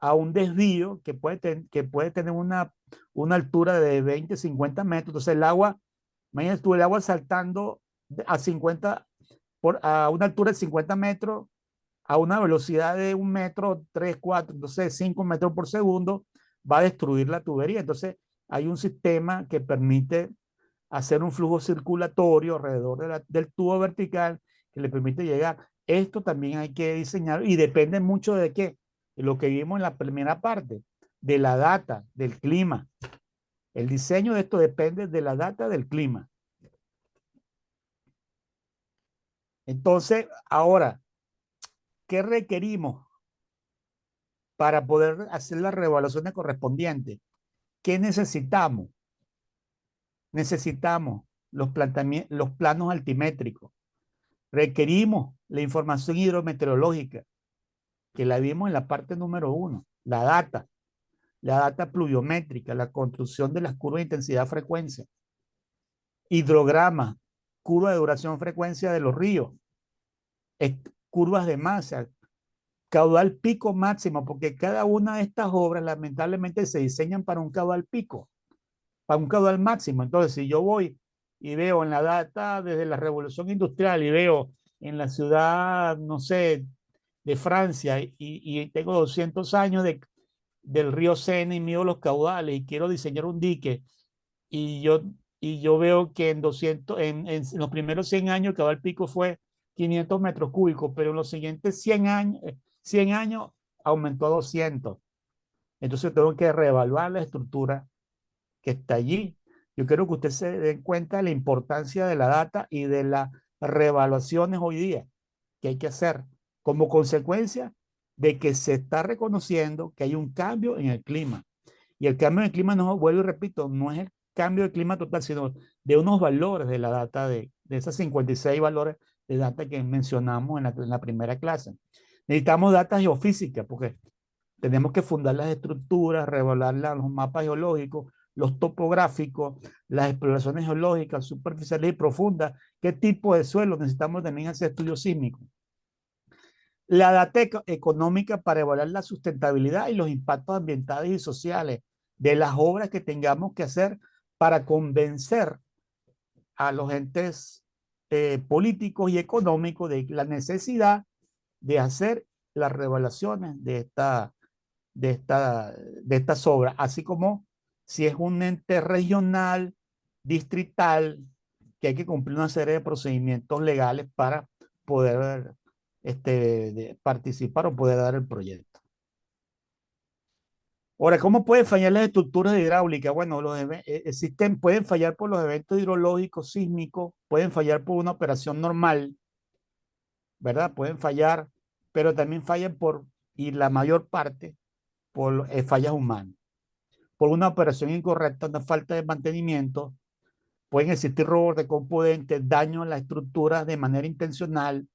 a un desvío que puede tener una altura de 20, 50 metros. Entonces el agua, imagínate tú, el agua saltando a una altura de 50 metros, a una velocidad de 1 metro, 3, 4, entonces 5 metros por segundo, va a destruir la tubería. Entonces hay un sistema que permite hacer un flujo circulatorio alrededor del tubo vertical que le permite llegar. Esto también hay que diseñar y depende mucho de qué, de lo que vimos en la primera parte, de la data, del clima. El diseño de esto depende de la data del clima. Entonces, ahora, ¿qué requerimos para poder hacer las reevaluaciones correspondientes? ¿Qué necesitamos? Necesitamos los planos altimétricos. Requerimos la información hidrometeorológica, que la vimos en la parte número 1, la data pluviométrica, la construcción de las curvas de intensidad-frecuencia, hidrogramas, curva de duración-frecuencia de los ríos, curvas de masa, caudal pico máximo, porque cada una de estas obras lamentablemente se diseñan para un caudal pico, para un caudal máximo. Entonces, si yo voy y veo en la data desde la Revolución Industrial y veo en la ciudad, no sé, de Francia y tengo 200 años del río Sena y mido los caudales y quiero diseñar un dique y yo veo que en los primeros 100 años el caudal pico fue 500 metros cúbicos, pero en los siguientes 100 años, 100 años aumentó a 200. Entonces tengo que reevaluar la estructura que está allí. Yo quiero que usted se dé cuenta de la importancia de la data y de las reevaluaciones hoy día que hay que hacer como consecuencia de que se está reconociendo que hay un cambio en el clima. Y el cambio en el clima, no, vuelvo y repito, no es el cambio de clima total, sino de unos valores de la data, de esas 56 valores de data que mencionamos en la primera clase. Necesitamos data geofísica porque tenemos que fundar las estructuras, revelar los mapas geológicos, los topográficos, las exploraciones geológicas superficiales y profundas, qué tipo de suelo necesitamos también hacer estudios sísmicos. La data económica para evaluar la sustentabilidad y los impactos ambientales y sociales de las obras que tengamos que hacer para convencer a los entes políticos y económicos de la necesidad de hacer las revaluaciones de estas obras, así como si es un ente regional, distrital, que hay que cumplir una serie de procedimientos legales para poder participar o poder dar el proyecto. Ahora, ¿cómo pueden fallar las estructuras hidráulicas? Bueno, pueden fallar por los eventos hidrológicos, sísmicos, pueden fallar por una operación normal, ¿verdad? Pueden fallar, pero también fallan y la mayor parte, por fallas humanas. Por una operación incorrecta, una falta de mantenimiento, pueden existir robos de componentes, daño a la estructura de manera intencional,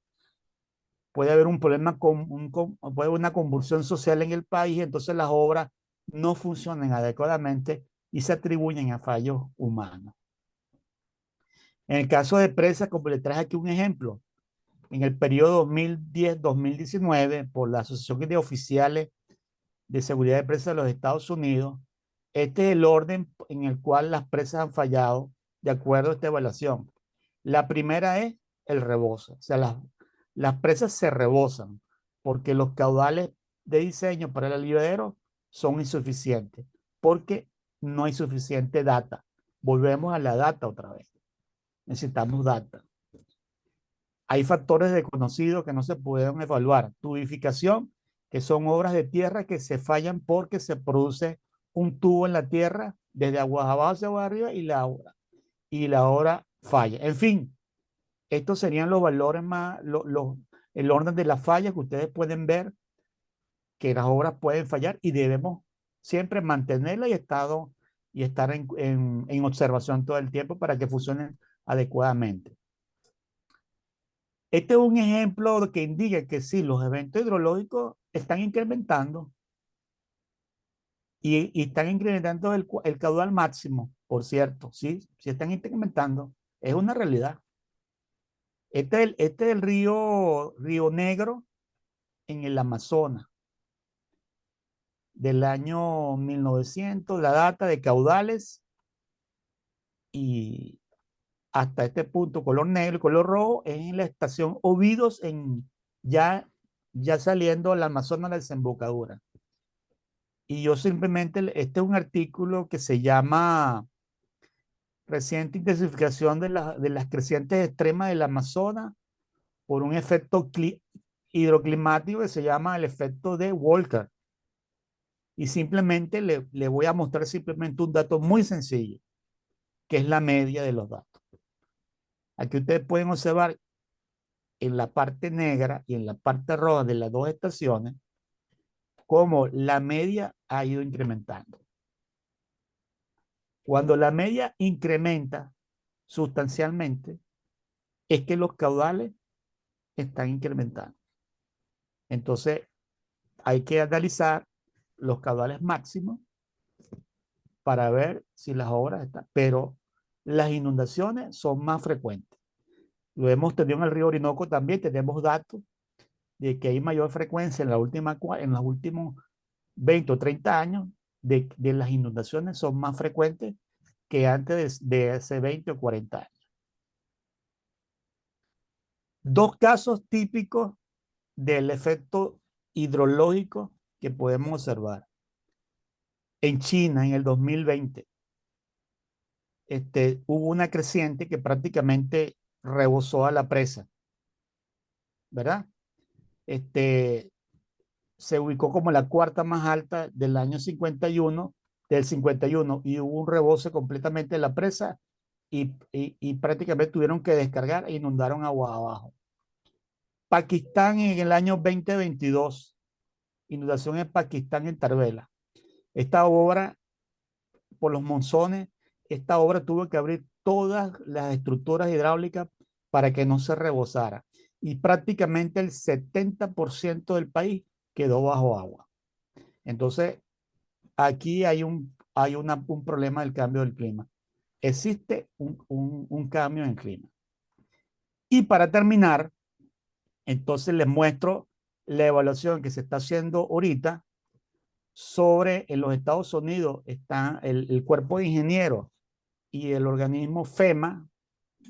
puede haber un problema puede haber una convulsión social en el país, entonces las obras no funcionan adecuadamente y se atribuyen a fallos humanos. En el caso de presas, como le traje aquí un ejemplo, en el periodo 2010-2019, por la Asociación de Oficiales de Seguridad de Presas de los Estados Unidos, este es el orden en el cual las presas han fallado de acuerdo a esta evaluación. La primera es el rebose, o sea, las presas se rebosan porque los caudales de diseño para el aliviadero son insuficientes, porque no hay suficiente data. Volvemos a la data otra vez. Necesitamos data. Hay factores desconocidos que no se pueden evaluar. Tubificación, que son obras de tierra que se fallan porque se produce un tubo en la tierra desde aguas abajo hacia aguas arriba y la obra falla. En fin, estos serían los valores el orden de las fallas que ustedes pueden ver que las obras pueden fallar y debemos siempre mantenerla y estar en observación todo el tiempo para que funcionen adecuadamente. Este es un ejemplo que indica que sí, los eventos hidrológicos están incrementando y están incrementando el caudal máximo, por cierto, sí están incrementando, es una realidad. Este es el río Negro en el Amazonas del año 1900, la data de caudales y hasta este punto color negro y color rojo es en la estación Ovidos ya saliendo al Amazonas a la desembocadura. Y yo simplemente, este es un artículo que se llama Reciente intensificación de las crecientes extremas del Amazonas por un efecto hidroclimático que se llama el efecto de Walker. Y simplemente le voy a mostrar simplemente un dato muy sencillo, que es la media de los datos. Aquí ustedes pueden observar en la parte negra y en la parte roja de las dos estaciones cómo la media ha ido incrementando. Cuando la media incrementa sustancialmente, es que los caudales están incrementando. Entonces, hay que analizar los caudales máximos para ver si las obras están. Pero las inundaciones son más frecuentes. Lo hemos tenido en el río Orinoco también, tenemos datos de que hay mayor frecuencia en los últimos 20 o 30 años de las inundaciones son más frecuentes que antes de hace 20 o 40 años. Dos casos típicos del efecto hidrológico que podemos observar. En China, en el 2020, hubo una creciente que prácticamente rebosó a la presa, ¿verdad? se ubicó como la cuarta más alta del año 51, del 51, y hubo un rebose completamente de la presa y prácticamente tuvieron que descargar e inundaron agua abajo. Pakistán en el año 2022, inundación en Pakistán en Tarbela. Esta obra, por los monzones, esta obra tuvo que abrir todas las estructuras hidráulicas para que no se rebosara. Y prácticamente el 70% del país quedó bajo agua. Entonces, aquí hay un problema del cambio del clima. Existe un cambio en el clima. Y para terminar, entonces les muestro la evaluación que se está haciendo ahorita sobre en los Estados Unidos. Está el cuerpo de ingenieros y el organismo FEMA,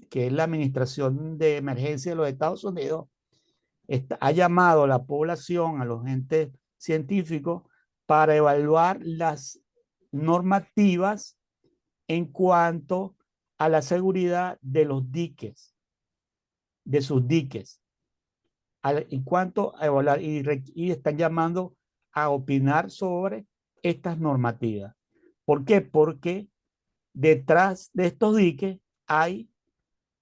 que es la Administración de Emergencia de los Estados Unidos, ha llamado a la población, a los entes científicos, para evaluar las normativas en cuanto a la seguridad de los diques, de sus diques, en cuanto a evaluar, y están llamando a opinar sobre estas normativas. ¿Por qué? Porque detrás de estos diques hay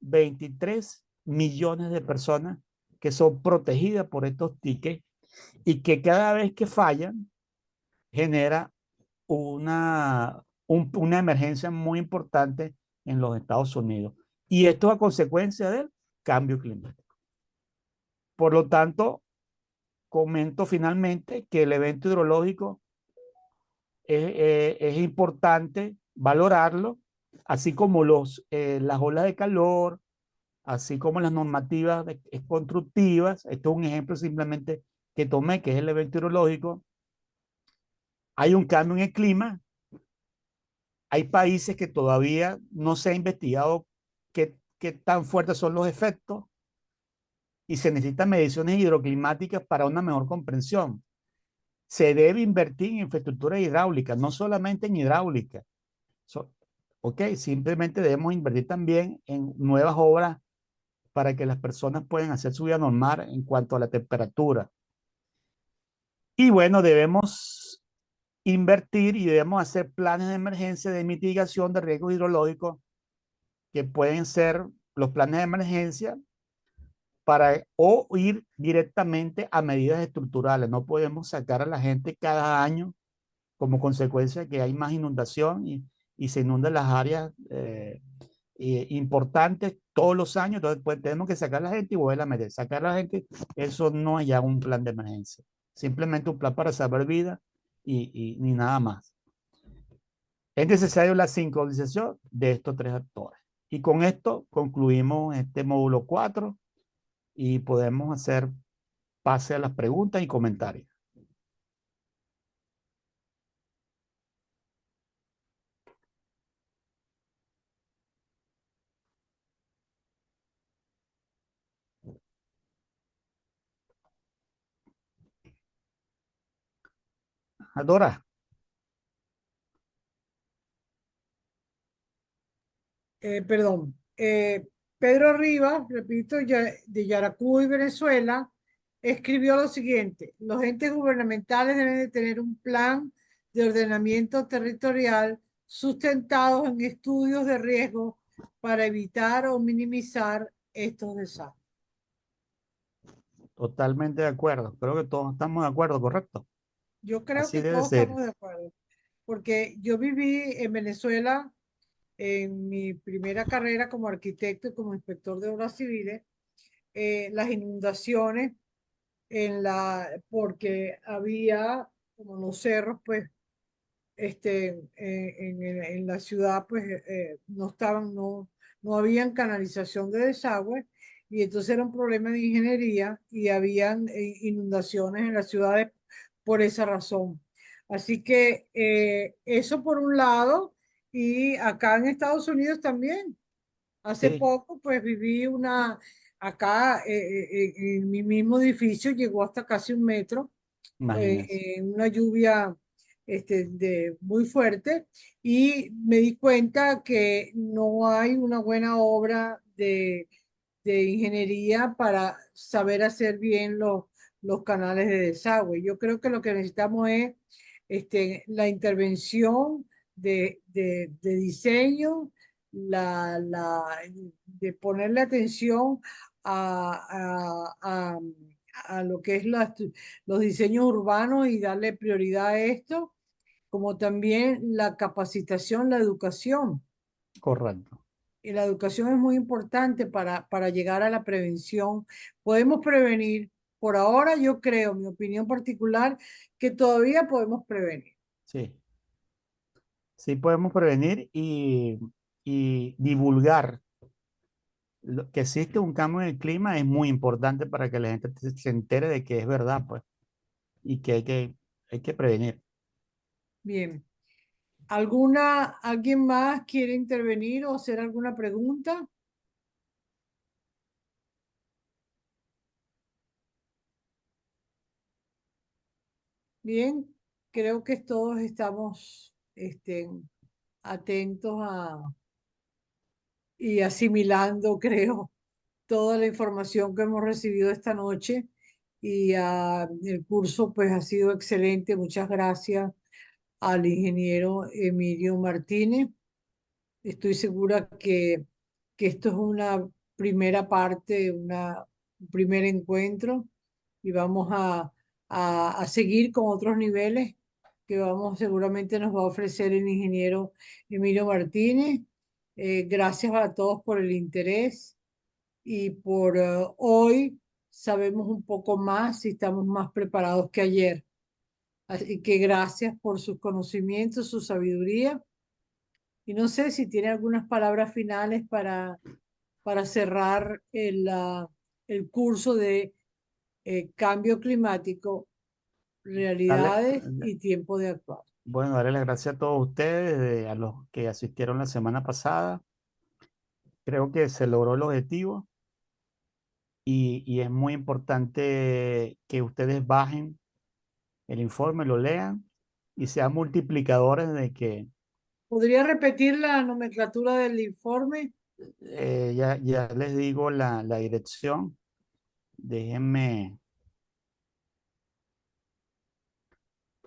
23 millones de personas que son protegidas por estos diques y que cada vez que fallan genera una emergencia muy importante en los Estados Unidos. Y esto a consecuencia del cambio climático. Por lo tanto, comento finalmente que el evento hidrológico es importante valorarlo, así como las olas de calor, así como las normativas constructivas. Esto es un ejemplo simplemente que tomé, que es el evento hidrológico. Hay un cambio en el clima. Hay países que todavía no se ha investigado qué tan fuertes son los efectos y se necesitan mediciones hidroclimáticas para una mejor comprensión. Se debe invertir en infraestructura hidráulica, no solamente en hidráulica. Simplemente debemos invertir también en nuevas obras para que las personas puedan hacer su vida normal en cuanto a la temperatura. Y bueno, debemos invertir y debemos hacer planes de emergencia de mitigación de riesgos hidrológicos, que pueden ser los planes de emergencia o ir directamente a medidas estructurales. No podemos sacar a la gente cada año como consecuencia de que hay más inundación y se inundan las áreas importantes todos los años. Entonces pues, tenemos que sacar a la gente y volver a meter. Sacar a la gente, eso no es ya un plan de emergencia. Simplemente un plan para salvar vidas y ni nada más. Es necesario la sincronización de estos tres actores. Y con esto concluimos este módulo 4 y podemos hacer pase a las preguntas y comentarios. Adora. Perdón. Pedro Rivas, repito, de Yaracuy, Venezuela, escribió lo siguiente: los entes gubernamentales deben de tener un plan de ordenamiento territorial sustentados en estudios de riesgo para evitar o minimizar estos desastres. Totalmente de acuerdo. Creo que todos estamos de acuerdo, ¿correcto? Yo creo Así que debe todos ser. estamos de acuerdo, porque yo viví en Venezuela en mi primera carrera como arquitecto y como inspector de obras civiles, las inundaciones porque había, como los cerros, pues, en la ciudad, pues, no habían canalización de desagüe, y entonces era un problema de ingeniería y habían inundaciones en las ciudades por esa razón. Así que eso por un lado, y acá en Estados Unidos también. Hace Sí. poco, pues viví acá en mi mismo edificio, llegó hasta casi 1 metro, Imagínense. una lluvia muy fuerte, y me di cuenta que no hay una buena obra de ingeniería para saber hacer bien los canales de desagüe. Yo creo que lo que necesitamos es la intervención de diseño, de ponerle atención a lo que es los diseños urbanos y darle prioridad a esto, como también la capacitación, la educación. Correcto. Y la educación es muy importante para llegar a la prevención. Podemos prevenir. Por ahora yo creo, mi opinión particular, que todavía podemos prevenir. Sí. Sí podemos prevenir y divulgar que existe un cambio en el clima es muy importante para que la gente se entere de que es verdad, pues, y que hay que prevenir. Bien. ¿Alguien más quiere intervenir o hacer alguna pregunta? Bien, creo que todos estamos atentos y asimilando, creo, toda la información que hemos recibido esta noche. Y el curso pues ha sido excelente. Muchas gracias al ingeniero Emilio Martínez. Estoy segura que esto es una primera parte, un primer encuentro y vamos a seguir con otros niveles que seguramente nos va a ofrecer el ingeniero Emilio Martínez. Gracias a todos por el interés y por hoy sabemos un poco más y estamos más preparados que ayer. Así que gracias por sus conocimientos, su sabiduría. Y no sé si tiene algunas palabras finales para cerrar el curso de cambio climático, Dale, realidades y tiempo de actuar. bueno, darle las gracias a todos ustedes, a los que asistieron la semana pasada. Creo que se logró el objetivo y es muy importante que ustedes bajen el informe, lo lean y sean multiplicadores de que ¿Podría repetir la nomenclatura del informe? ya les digo la dirección. Déjenme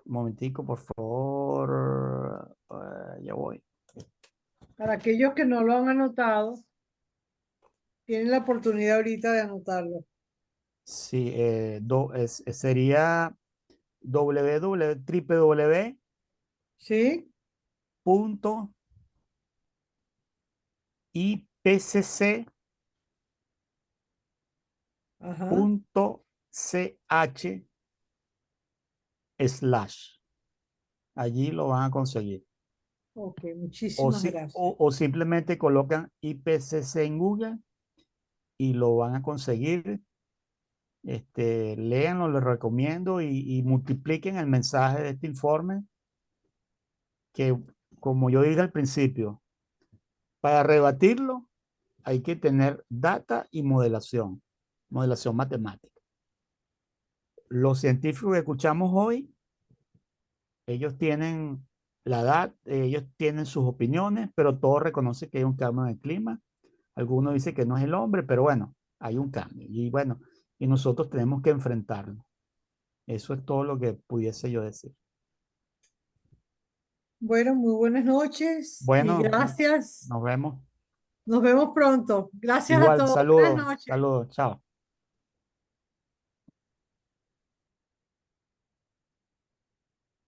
un momentico, por favor. Ya voy. Para aquellos que no lo han anotado, tienen la oportunidad ahorita de anotarlo. Sí, sería www.ipcc.org ¿Sí? Ajá. .ch/. Allí lo van a conseguir. Ok, muchísimas gracias. O simplemente colocan IPCC en Google y lo van a conseguir. Léanlo, les recomiendo y multipliquen el mensaje de este informe que, como yo dije al principio, para rebatirlo hay que tener data y modelación matemática. Los científicos que escuchamos hoy, ellos tienen la edad, ellos tienen sus opiniones, pero todos reconocen que hay un cambio en el clima. Algunos dicen que no es el hombre, pero bueno, hay un cambio. Y bueno, y nosotros tenemos que enfrentarlo. Eso es todo lo que pudiese yo decir. Bueno, muy buenas noches y Bueno, gracias. nos vemos. Nos vemos pronto. Gracias a Igual, todos. Buenas saludos, noches. saludos, chao.